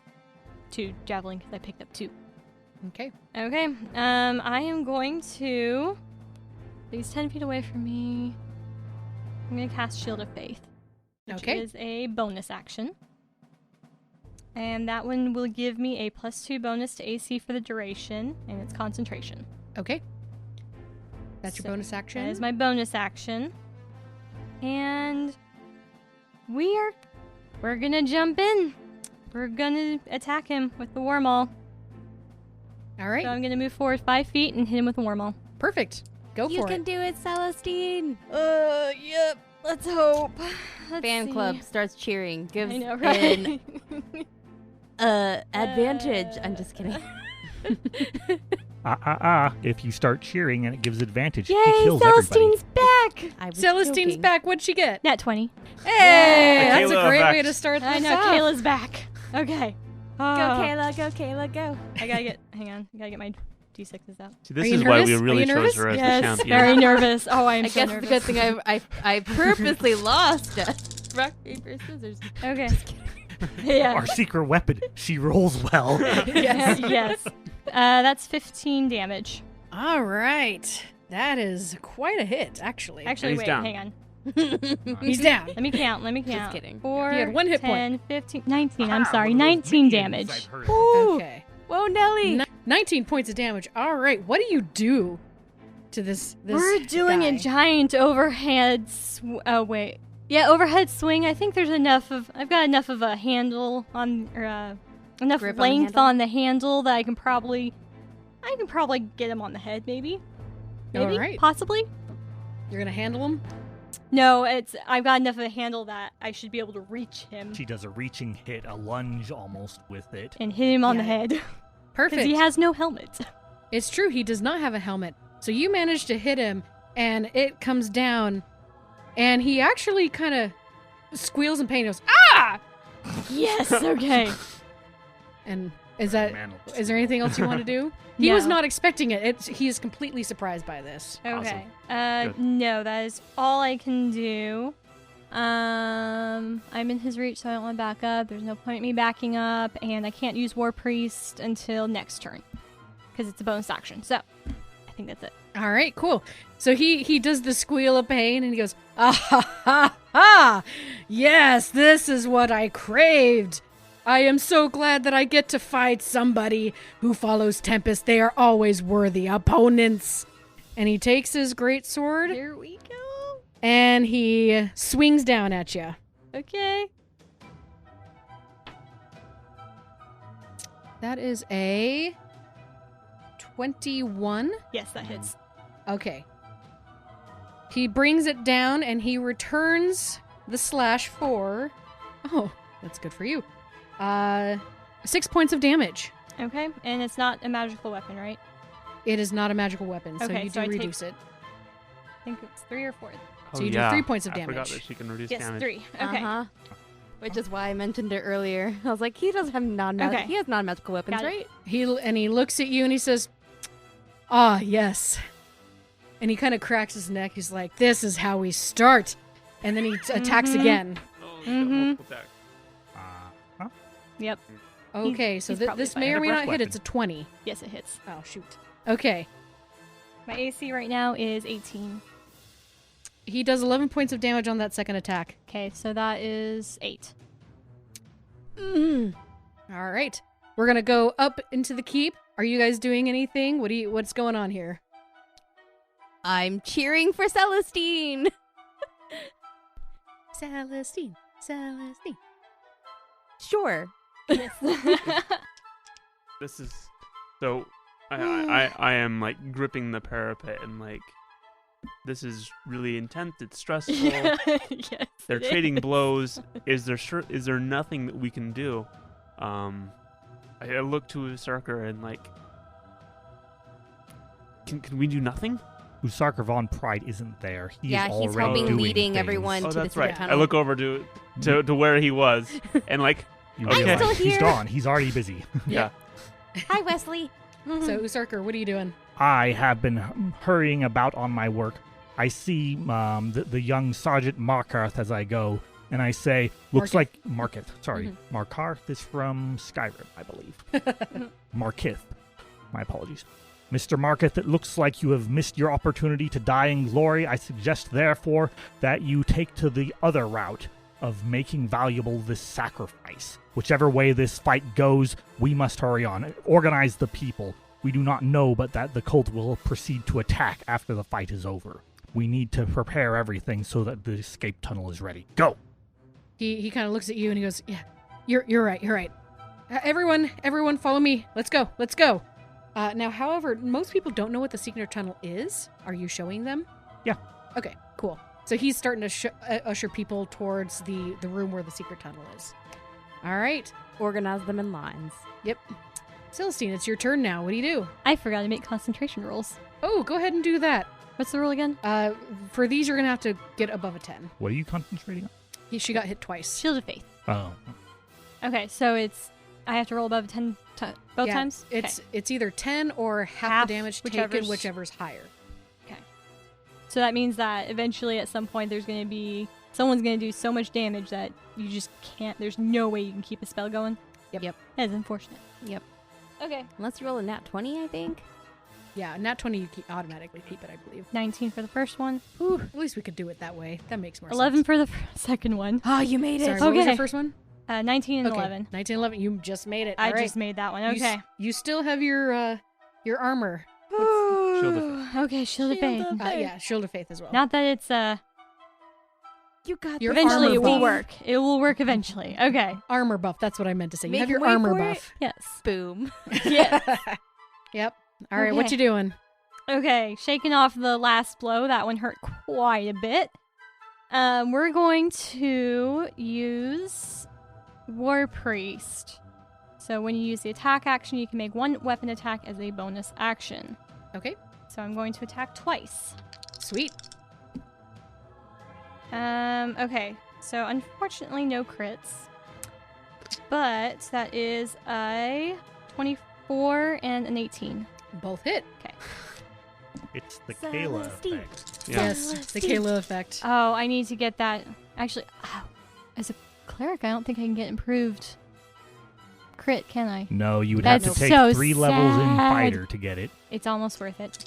2 javelin because I picked up 2. Okay. Okay. I am going to. He's 10 feet away from me. I'm going to cast Shield of Faith, which Okay. is a bonus action. And that one will give me a +2 bonus to AC for the duration, and it's concentration. Okay. That's your So bonus action. That is my bonus action. And we're gonna jump in. We're gonna attack him with the Warmaul. All right. So I'm gonna move forward 5 feet and hit him with the Warmaul. Perfect. Go You for can it. do it, Celestine. Yep. Let's hope. Fan club starts cheering. Gives I know, right? advantage. I'm just kidding. If you start cheering and it gives advantage, Yay, he kills everybody. Celestine's back! I was Celestine's joking. back. What'd she get? Nat 20. Hey, that's a Kayla great back. way to start this I know, off. Kayla's back. Okay. Go, Kayla. Go, Kayla. Go. I gotta get, hang on, I gotta get my D6s out. See, this Are you is why we nervous? Are really you chose nervous? her as Yes, the champion. very nervous. Oh, I'm I so guess nervous. it's a good thing I purposely lost. Rock, paper, scissors. Okay. Yeah. Our secret weapon. She rolls well. Yes. Yes. That's 15 damage. All right. That is quite a hit, actually. Actually, he's wait, down. hang on. He's down. Let me count. Just kidding. 4, He had 1 hit 10, point. 15, 19. I'm Ah, sorry, one of those 19 minions damage. I've heard of. Woo! Okay. Whoa, Nelly. 19 points of damage. All right. What do you do to this We're doing guy? a giant overhead overhead swing. I think there's I've got enough of a handle on, or enough Grip on the length handle? on the handle that I can probably get him on the head, maybe. All right. Possibly. You're going to handle him? No, I've got enough of a handle that I should be able to reach him She does a reaching hit, a lunge almost with it. and hit him on the Yeah. head. Perfect. Because he has no helmet. It's true. He does not have a helmet. So you manage to hit him, and it comes down, and he actually kind of squeals in pain. He goes, ah! Yes, okay. And is there anything else you want to do? He No. was not expecting it. He is completely surprised by this. Okay. Good. No, that is all I can do. I'm in his reach, so I don't want to back up. There's no point in me backing up, and I can't use War Priest until next turn because it's a bonus action. So I think that's it. All right, cool. So he does the squeal of pain, and he goes, ah ha ha ha! Yes, this is what I craved. I am so glad that I get to fight somebody who follows Tempest. They are always worthy opponents. And he takes his great sword, Here we go. and he swings down at you. Okay. That is a 21. Yes, that hits. Okay. He brings it down, and he returns the slash for... Oh, that's good for you. 6 points of damage. Okay, and it's not a magical weapon, right? It is not a magical weapon, so Okay, you so do I take- reduce it. I think it's 3 or 4. So you do 3 points of I forgot damage. that she can reduce Yes, damage. 3. Okay. Uh-huh. Which is why I mentioned it earlier. I was like, he doesn't have Okay. He has non-magical weapons, Got it. right? He looks at you and he says, "Ah, yes." And he kind of cracks his neck. He's like, "This is how we start." And then he attacks Mhm. again. Oh, Mhm. multiple attack. Huh? Yep. Okay, so he's probably this fine. may And or a may breath not hit. weapon. It's a 20. Yes, it hits. Oh, shoot. Okay. My AC right now is 18. He does 11 points of damage on that second attack. Okay, so that is 8. All right. We're going to go up into the keep. Are you guys doing anything? What's going on here? I'm cheering for Celestine. Celestine. Sure. This is so. I am like gripping the parapet and like this is really intense. It's stressful. Yes. They're it trading is. blows. Is there nothing that we can do? I look to Usarker and like, can we do nothing? Usarker von Pride isn't there. He's He's already helping doing leading things. everyone Oh, to the that's secret right. tunnel. I look over to where he was and like, You Okay. realize I'm still he's here. gone. He's already busy. yeah. Hi, Wesley. So, Usarker, what are you doing? I have been hurrying about on my work. I see the young Sergeant Markarth as I go, and I say, looks Marketh. like Marketh. Sorry. Markarth is from Skyrim, I believe. Marketh. My apologies. Mr. Marketh, it looks like you have missed your opportunity to die in glory. I suggest, therefore, that you take to the other route of making valuable this sacrifice. Whichever way this fight goes, we must hurry on. Organize the people. We do not know but that the cult will proceed to attack after the fight is over. We need to prepare everything so that the escape tunnel is ready. Go! He kind of looks at you and he goes, yeah, you're right. Everyone follow me. Let's go. Now, however, most people don't know what the secret tunnel is. Are you showing them? Yeah. Okay, cool. So he's starting to usher people towards the room where the secret tunnel is. All right. Organize them in lines. Yep. Celestine, it's your turn now. What do you do? I forgot to make concentration rolls. Oh, go ahead and do that. What's the rule again? For these, you're going to have to get above a 10. What are you concentrating on? She got hit twice. Shield of Faith. Oh. Okay, so I have to roll above 10 both Yeah, times? It's either 10 or half Half, the damage taken, whichever's- whichever's higher. Okay. So that means that eventually at some point someone's going to do so much damage that you just can't, there's no way you can keep a spell going. Yep. That is unfortunate. Yep. Okay. Unless you roll a nat 20, I think. Yeah, nat 20, you automatically keep it, I believe. 19 for the first one. Whew, at least we could do it that way. That makes more 11 sense. for the second one. Oh, you made it. Sorry, what was your Okay. first one? 19 and Okay, 11. 19, 11. You just made it. I All right. just made that one. You Okay. You still have your armor. Shield of Faith. Okay, Shield of Faith. Yeah, Shield of Faith as well. Not that it's You got Your this. eventually armor it will buff. work. It will work eventually. Okay. Armor buff. That's what I meant to say. You Make have your way armor for it. buff. Yes. Boom. Yeah. Yep. All right. What Okay. you doing? Okay, shaking off the last blow. That one hurt quite a bit. We're going to use War Priest. So when you use the attack action, you can make one weapon attack as a bonus action. Okay. So I'm going to attack twice. Sweet. Okay. So unfortunately, no crits. But that is a 24 and an 18. Both hit. Okay. It's the Kayla Celestine. effect. Yeah. Yes. It's the Kayla effect. Oh, I need to get that. Actually, as a cleric, I don't think I can get improved crit, can I? No, you would have That's to take so 3 levels in sad. fighter to get it. It's almost worth it.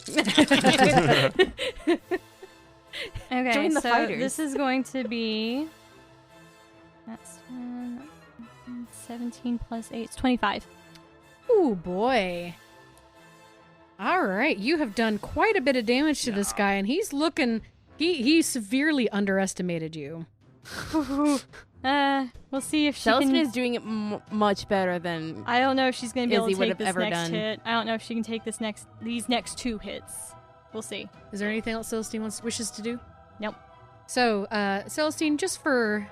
Okay, Join the so fighters. this is going to be... That's 17 plus 8. It's 25. Ooh, boy. All right. You have done quite a bit of damage to this guy, and he's looking... He severely underestimated you. We'll see if she Celestine can... is doing it much better than. I don't know if she's going to be able Izzy to would take have this ever next done. hit. I don't know if she can take these next 2 hits. We'll see. Is there anything else Celestine wishes to do? Nope. So, Celestine, just for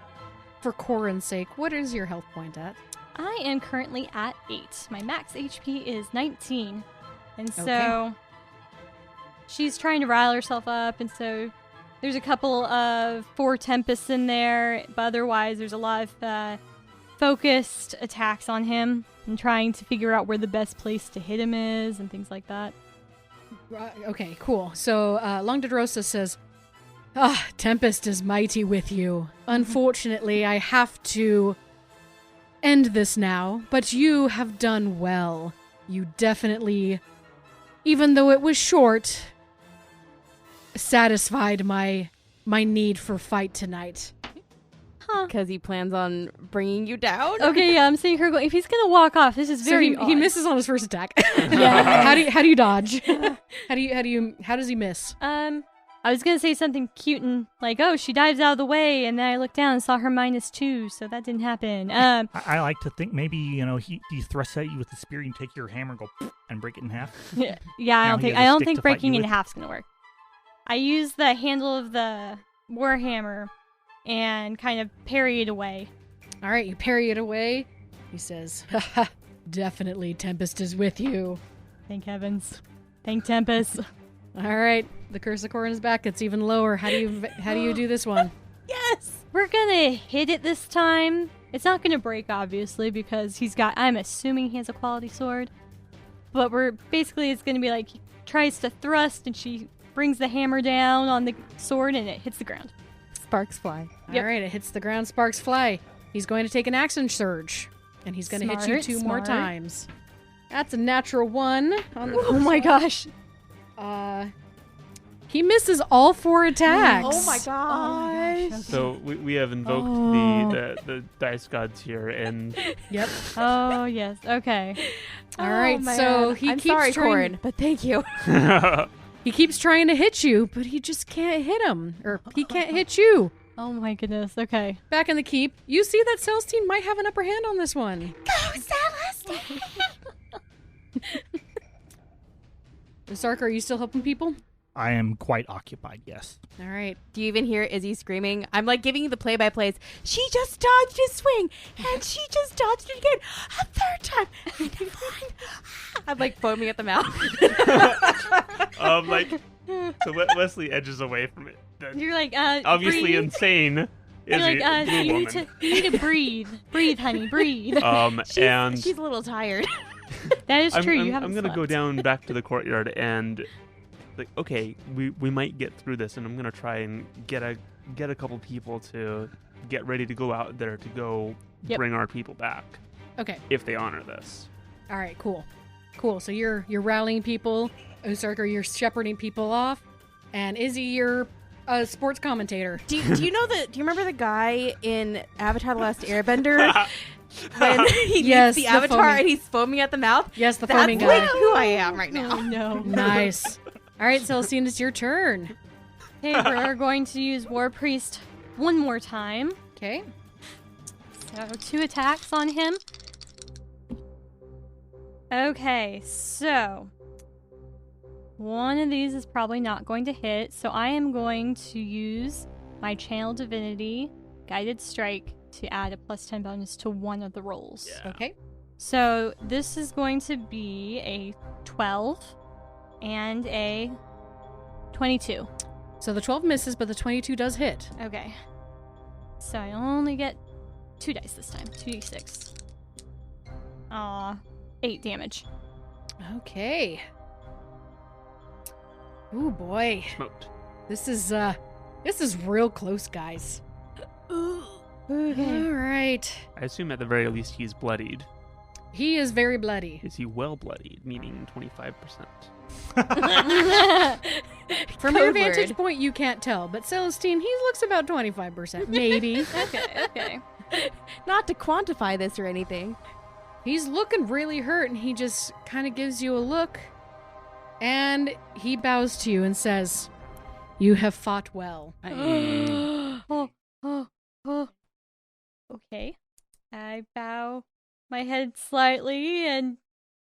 Corrin's sake, what is your health point at? I am currently at 8. My max HP is 19. And so Okay. she's trying to rile herself up, and so there's a couple of 4 tempests in there, but otherwise there's a lot of focused attacks on him and trying to figure out where the best place to hit him is and things like that. Okay, cool. So, Longdedrosa says, Tempest is mighty with you. Unfortunately, I have to end this now, but you have done well. You definitely, even though it was short, satisfied my need for fight tonight. Huh. Because he plans on bringing you down. Okay, yeah, I'm seeing her go. If he's gonna walk off, this is very. So he odd. misses on his first attack. Yeah. How do you dodge? How does he miss? I was gonna say something cute and like, oh, she dives out of the way, and then I looked down and saw her -2, so that didn't happen. I like to think maybe, he thrusts at you with the spear, you take your hammer and go and break it in half. yeah, Now he has a I don't stick think to fight breaking you in with. half's gonna work. I use the handle of the warhammer and kind of parry it away. All right, you parry it away. He says, "Haha, definitely Tempest is with you." Thank heavens. Thank Tempest. All right, the curse of Corrin is back. It's even lower. How do you do this one? Yes! We're gonna hit it this time. It's not gonna break, obviously, because I'm assuming he has a quality sword. But it's gonna be like, he tries to thrust and she brings the hammer down on the sword and it hits the ground. Sparks fly. All right, it hits the ground. Sparks fly. He's going to take an action surge, and he's going to hit you 2 more times. That's a natural 1 on the Oh my gosh. He misses all 4 attacks. Oh my gosh. Okay. So we have invoked the dice gods here, and Yep. Oh, yes. Okay. All right, man. so he I'm keeps sorry, trying. Corrin, but thank you. He keeps trying to hit you, but he just can't hit him, or he can't hit you. Oh my goodness. Okay. Back in the keep, you see that Celestine might have an upper hand on this one. Go, Celestine! Sark, are you still helping people? I am quite occupied, yes. All right. Do you even hear Izzy screaming? I'm like giving you the play-by-plays. She just dodged his swing, and she just dodged it again a 3rd time. And fine. I'm like foaming at the mouth. So Wesley edges away from it. You're like, Obviously breathe. insane. You're Izzy, like, blue you woman. need to breathe. Breathe, honey, breathe. And She's a little tired. That is true. You I'm haven't gonna go slept. down back to the courtyard and like, okay, we might get through this, and I'm gonna try and get a couple people to get ready to go out there to go bring our people back Okay. if they honor this. All right. Cool. So you're rallying people. Osarker, you're shepherding people off, and Izzy, you're a sports commentator. Do you know do you remember the guy in Avatar: The Last Airbender when he Yes, meets the the Avatar foaming. and he's foaming at the mouth? Yes, the That's foaming like guy. who I am right now. Oh, no. Nice. All right, Celestine, it's your turn. Okay, we're going to use War Priest one more time. Okay. So 2 attacks on him. Okay, so one of these is probably not going to hit, so I am going to use my Channel Divinity Guided Strike to add a +10 bonus to one of the rolls. Yeah. Okay. So this is going to be a 12 and a 22. So the 12 misses, but the 22 does hit. Okay. So I only get 2 dice this time. 2d6. 8 damage. Okay. Ooh boy. Smoked. This is real close, guys. Okay. All right. I assume at the very least he's bloodied. He is very bloody. Is he well bloodied, meaning 25%? From your Code vantage word. point, you can't tell, but Celestine, he looks about 25%, maybe. Okay. Not to quantify this or anything. He's looking really hurt, and he just kind of gives you a look, and he bows to you and says, "You have fought well." Oh. Okay. I bow my head slightly, and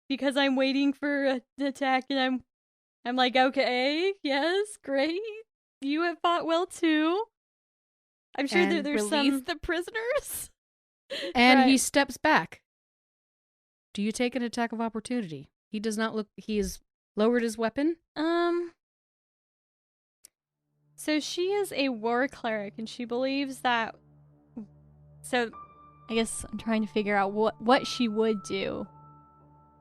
because I'm waiting for an attack, and I'm like, okay, yes, great. You have fought well too. I'm sure And that there's Release some. the prisoners. And he Right. steps back. Do you take an attack of opportunity? He does not look. He has lowered his weapon. So she is a war cleric, and she believes that. So, I guess I'm trying to figure out what she would do,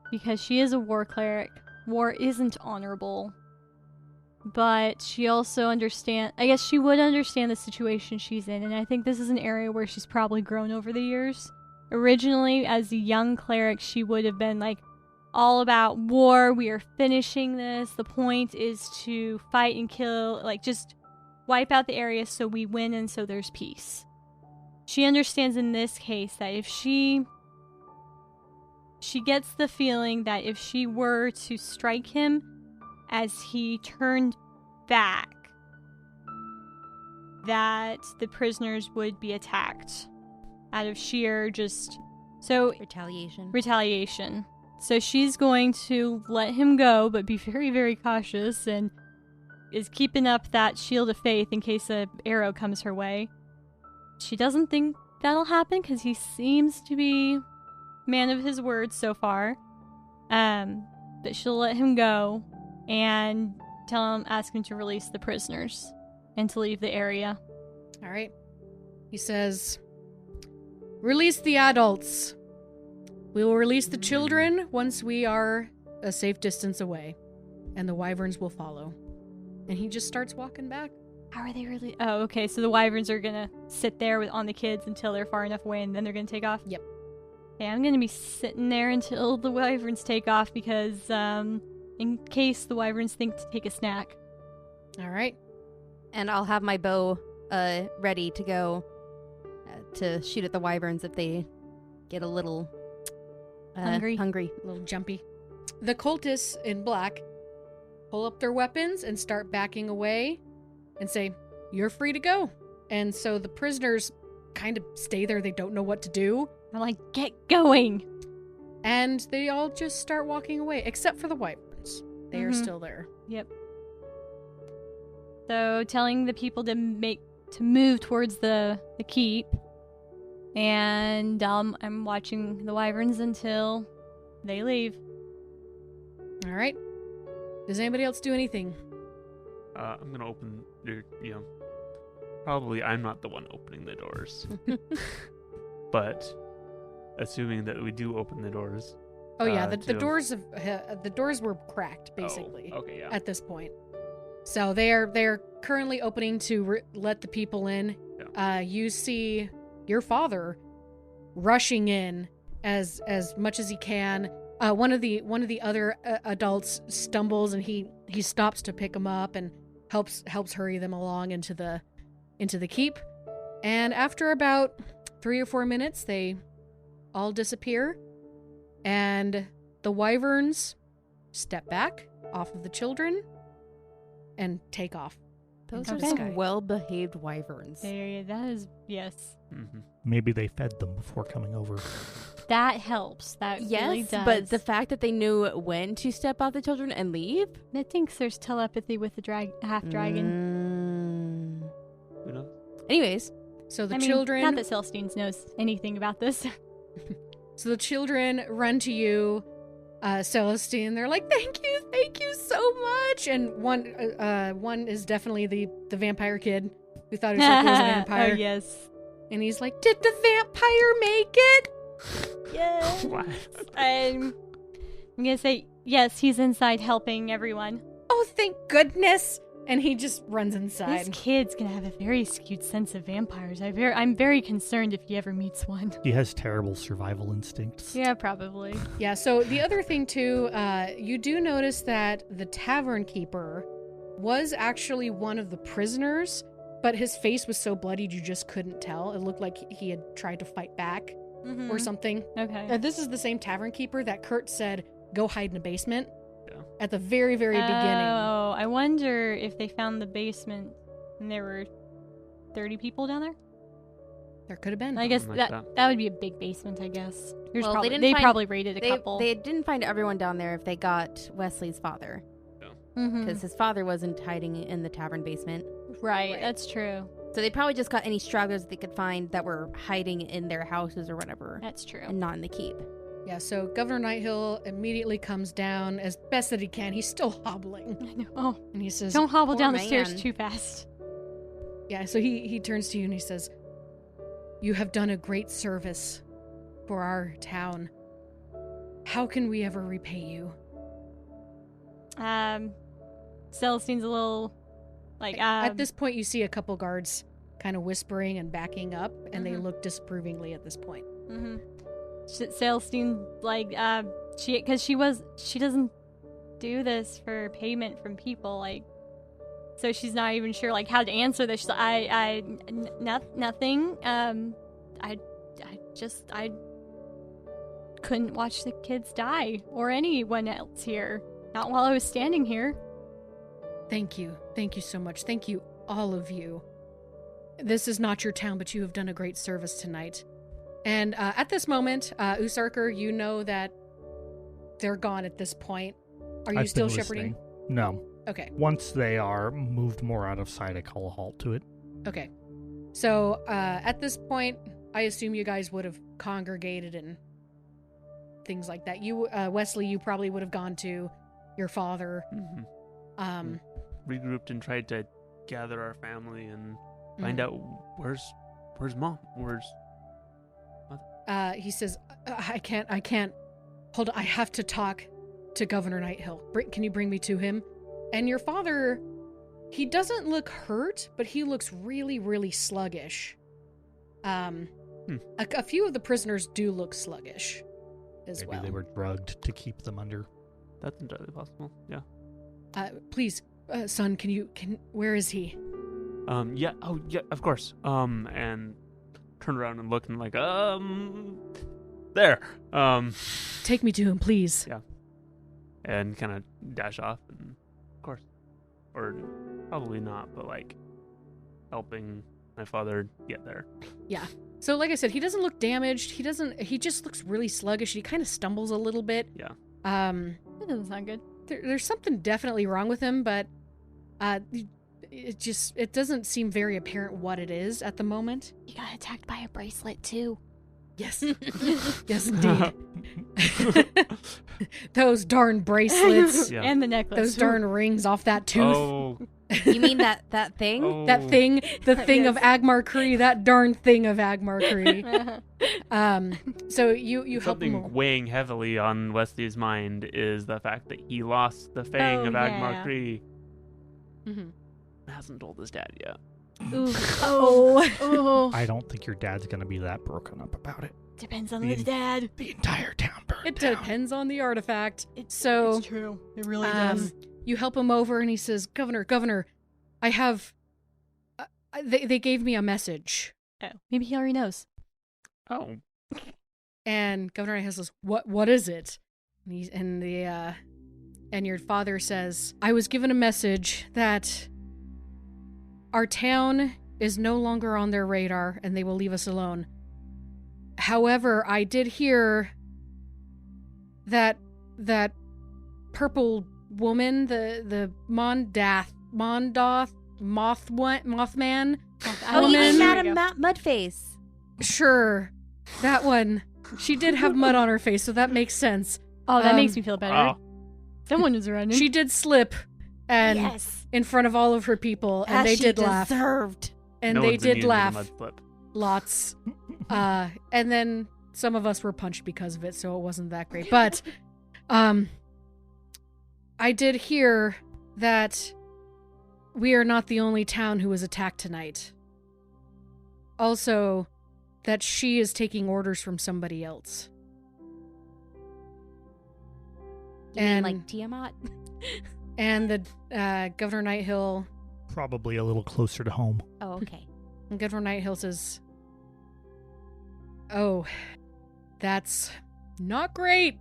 because she is a war cleric. War isn't honorable, but she also understand. I guess she would understand the situation she's in, and I think this is an area where she's probably grown over the years. Originally, as a young cleric, she would have been like all about war. We are finishing this. The point is to fight and kill, like just wipe out the area so we win and so there's peace. She understands in this case that if she gets the feeling that if she were to strike him as he turned back, that the prisoners would be attacked out of sheer retaliation. So she's going to let him go, but be very, very cautious, and is keeping up that shield of faith in case an arrow comes her way. She doesn't think that'll happen because he seems to be man of his word so far. But she'll let him go and ask him to release the prisoners and to leave the area. All right. He says, "Release the adults. We will release the children once we are a safe distance away, and the wyverns will follow." And he just starts walking back. How are they really? Oh, okay. So the wyverns are gonna sit there on the kids until they're far enough away, and then they're gonna take off. Yep. Okay, I'm gonna be sitting there until the wyverns take off because, in case the wyverns think to take a snack. All right. And I'll have my bow ready to go to shoot at the wyverns if they get a little Hungry. A little jumpy. The cultists in black pull up their weapons and start backing away and say, "You're free to go." And so the prisoners kind of stay there. They don't know what to do. I'm like, get going. And they all just start walking away, except for the wyverns. They are Mhm. still there. Yep. So telling the people to move towards the keep, and I'm watching the wyverns until they leave. All right. Does anybody else do anything? I'm gonna open your, probably I'm not the one opening the doors, but assuming that we do open the doors. Oh yeah, the to- doors were cracked basically Oh, okay, yeah. at this point. So they're currently opening to let the people in. Yeah. You see your father rushing in as much as he can. One of the other adults stumbles and he stops to pick him up and helps hurry them along into the keep. And after about 3 or 4 minutes, they all disappear, and the wyverns step back off of the children and take off. Those into are the some sky. well-behaved wyverns. That is, yes. Mm-hmm. Maybe they fed them before coming over. That helps. That really Yes, does. but the fact that they knew when to step off the children and leave? It thinks there's telepathy with the half dragon. Who knows? Anyways, So the I mean, children not that Celestine knows anything about this. So the children run to you, Celestine. They're like, thank you so much." And one is definitely the vampire kid who thought himself was a vampire. Oh, yes. And he's like, "Did the vampire make it?" Yes. What? I'm gonna say, yes, he's inside helping everyone. "Oh, thank goodness!" And he just runs This inside. kid's gonna have a very skewed sense of vampires. I'm very concerned if he ever meets one. He has terrible survival instincts. Yeah, probably. Yeah. So the other thing too, you do notice that the tavern keeper was actually one of the prisoners, but his face was so bloodied you just couldn't tell. It looked like he had tried to fight back or something. Okay. This is the same tavern keeper that Kurt said, "Go hide in a basement." Yeah. At the very, very beginning. Oh, I wonder if they found the basement and there were 30 people down there. There could have been. I guess Something like that would be a big basement. I guess. There's Well, they probably, didn't they find- probably raided a they, couple. they didn't find everyone down there if they got Wesley's father. Mhm. Because his father wasn't hiding in the tavern basement. Right, that's true. So they probably just got any stragglers they could find that were hiding in their houses or whatever. That's true. And not in the keep. Yeah, so Governor Nighthill immediately comes down as best that he can. He's still hobbling. I know. Oh, And he says, don't hobble poor down the stairs man. too fast. yeah, so he turns to you and he says, "You have done a great service for our town. How can we ever repay you?" Celestine's a little like At this point, you see a couple guards kind of whispering and backing up, and they Mhm. look disapprovingly at this point. Mm-hmm. Celestine, like, she doesn't do this for payment from people, like, so she's not even sure, like, how to answer this. She's like, nothing. I couldn't watch the kids die or anyone else here. Not while I was standing here. Thank you so much. Thank you, all of you. This is not your town, but you have done a great service tonight. And at this moment, Usarker, you know that they're gone at this point. Are you I've still been shepherding? listening. No. Okay. Once they are moved more out of sight, I call a halt to it. Okay. So at this point, I assume you guys would have congregated and things like that. You, Wesley, you probably would have gone to your father. Mm-hmm. Regrouped and tried to gather our family and find out where's mom, where's He says, I can't. Hold on, I have to talk to Governor Nighthill. Can you bring me to him? And your father, He doesn't look hurt, but he looks really, really sluggish. A few of the prisoners do look sluggish as Maybe well. they were drugged to keep them under. That's entirely possible. Yeah. Please, son, where is he? Yeah. Oh, yeah. Of course. And turn around and look and like, there. Take me to him, please. Yeah. And kind of dash off, and of course, or probably not, but like helping my father get there. Yeah. So, like I said, he doesn't look damaged. He just looks really sluggish. He kind of stumbles a little bit. Yeah. That doesn't sound good. There's something definitely wrong with him, but it doesn't seem very apparent what it is at the moment. He got attacked by a bracelet too. Yes. Yes, indeed. Those darn bracelets. Yeah. And the necklace. Those darn rings off that tooth. Oh. You mean that thing? Oh. That thing. The thing of Yes. Agmar Cree. That darn thing of Agmar Cree. So you help him. Something weighing heavily on Wesley's mind is the fact that he lost the Fang Oh, of Agmar yeah. Cree. Mhm. Hasn't told his dad yet. Ooh. Oh. I don't think your dad's going to be that broken up about it. Depends on The- the dad. The entire town burned It down. depends on the artifact. It's true. It really You help him over, and he says, Governor, I have. They gave me a message. Oh, maybe he already knows. Oh. And Governor Nighthills says, "What is it?" And your father says, "I was given a message that our town is no longer on their radar, and they will leave us alone. However, I did hear that purple woman, the Mothman, Oh, you mean woman. Madam Mudface? Sure, that one. She did have mud on her face, so that makes sense. Oh, that Um, makes me feel better. Oh. Someone is running. She did slip, and Yes. in front of all of her people, and As they she did laugh, deserved. and No they one's did immune to the laugh mud flip. lots. And then some of us were punched because of it, so it wasn't that great. But, I did hear that we are not the only town who was attacked tonight. Also, that she is taking orders from somebody else. You mean And- like Tiamat? And the Governor Nighthill, Probably a little closer to home. Oh, okay. and Governor Nighthill says, "Oh, that's not great."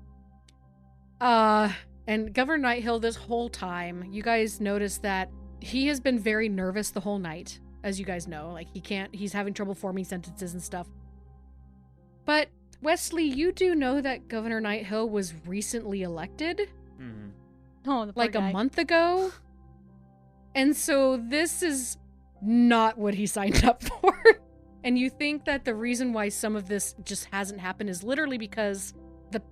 And Governor Nighthill, this whole time, you guys notice that he has been very nervous the whole night, as you guys know. Like, he's having trouble forming sentences and stuff. But, Wesley, you do know that Governor Nighthill was recently elected? Mhm. Oh, the poor Like guy. a month ago? And so this is not what he signed up for. And you think that the reason why some of this just hasn't happened is literally because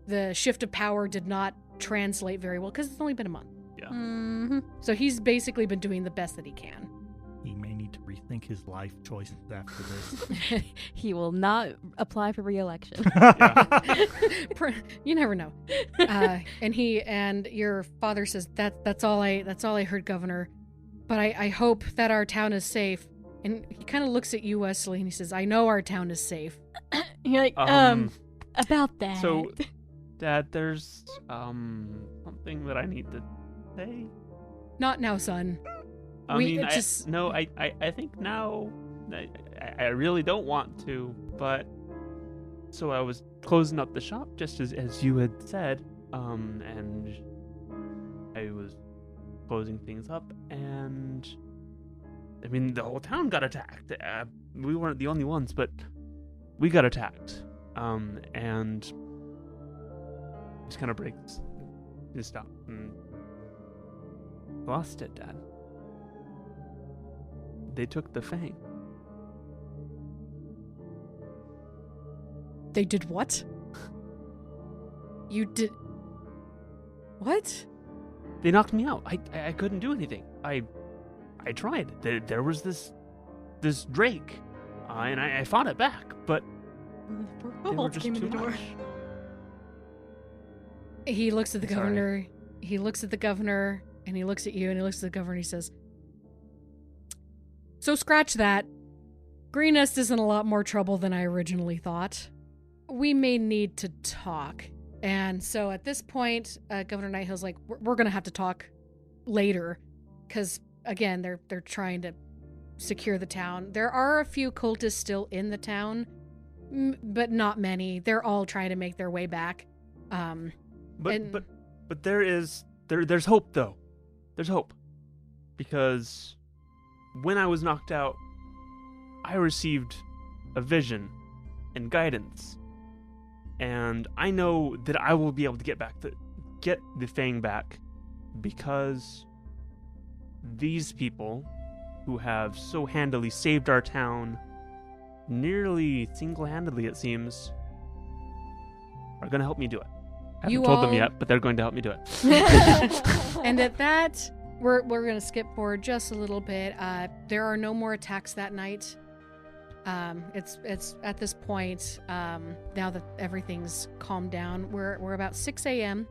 the shift of power did not translate very well, because it's only been a month. Mhm. So he's basically been doing the best that he can. He may need to rethink his life choices after this. He will not apply for re-election. You never know. And your father says, that's all I heard, Governor. But I hope that our town is safe. And he kind of looks at you, Wesley, and he says, "I know our town is safe." You're like, Um, about that. So, Dad, there's something that I need to say. Not now, son. I We- mean, it just- I think now I really don't want to, but so I was closing up the shop just as you had said, and I was closing things up, and I mean the whole town got attacked. We weren't the only ones, but we got attacked, and just kind of breaks his stop and lost it, Dad. They took the Fang. They did what? You did... What? They knocked me out. I couldn't do anything. I tried. There was this Drake, and I fought it back, but they were just too much. He looks at the Sorry. governor. He looks at the governor, and he looks at you, and he looks at the governor, and he says, So scratch that. Green Nest is in a lot more trouble than I originally thought. We may need to talk. And so at this point, Governor Nighthill's like, we're going to have to talk later. Because, again, they're trying to secure the town. There are a few cultists still in the town, but not many. They're all trying to make their way back. But there's hope, though. There's hope. Because when I was knocked out, I received a vision and guidance. And I know that I will be able to get the Fang back because these people who have so handily saved our town, nearly single-handedly it seems, are going to help me do it. I haven't told them yet, but they're going to help me do it. And at that, we're going to skip forward just a little bit. There are no more attacks that night. It's at this point, now that everything's calmed down, we're about 6 a.m.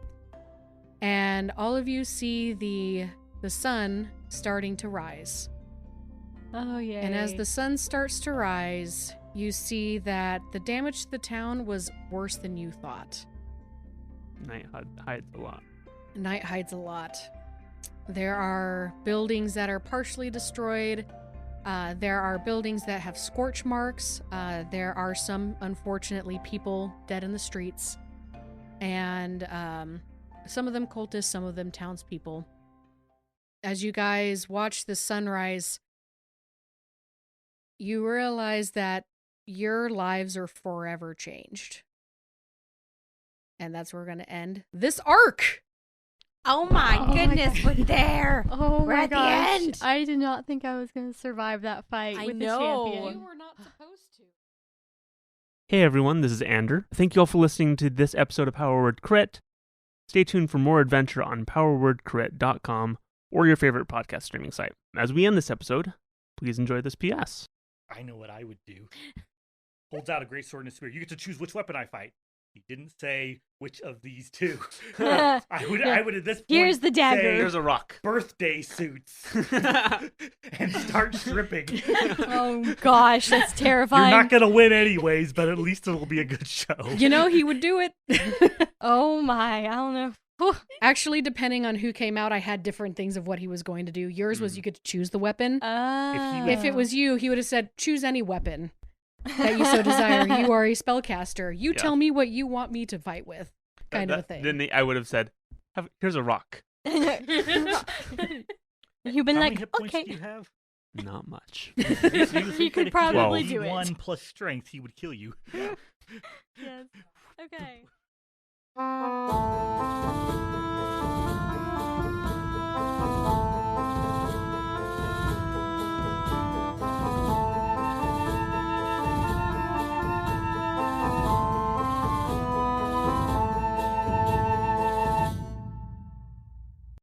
and all of you see the sun starting to rise. Oh, yeah. And as the sun starts to rise, you see that the damage to the town was worse than you thought. Night hides a lot. Night hides a lot. There are buildings that are partially destroyed. There are buildings that have scorch marks. There are some, unfortunately, people dead in the streets. And some of them cultists, some of them townspeople. As you guys watch the sunrise, you realize that your lives are forever changed. And that's where we're going to end this arc. Oh my goodness, we're there. Oh We're my at gosh. the end. I did not think I was going to survive that fight I with know. the champion. You were not supposed to. Hey everyone, this is Ander. Thank you all for listening to this episode of Power Word Crit. Stay tuned for more adventure on powerwordcrit.com or your favorite podcast streaming site. As we end this episode, please enjoy this PS. I know what I would do. Holds out a great sword and a spear. You get to choose which weapon I fight. He didn't say which of these two. I would at this point Here's the dagger. say Here's a rock. birthday suits and start stripping. Oh gosh, that's You're terrifying. not gonna win anyways, but at least it'll be a good show. You know, he would do it. Oh my, I don't know. Whew. Actually, depending on who came out, I had different things of what he was going to do. Yours was you get to choose the weapon. If it was you, he would have said, choose any weapon that you so desire. You are a spellcaster. You tell me what you want me to fight with, kind of a thing. Then I would have said, here's a rock. You've been How many like, hit points okay. do you have? Not much. So you think He could that if probably you do it. 1 plus strength, he would kill you. Yes. Okay.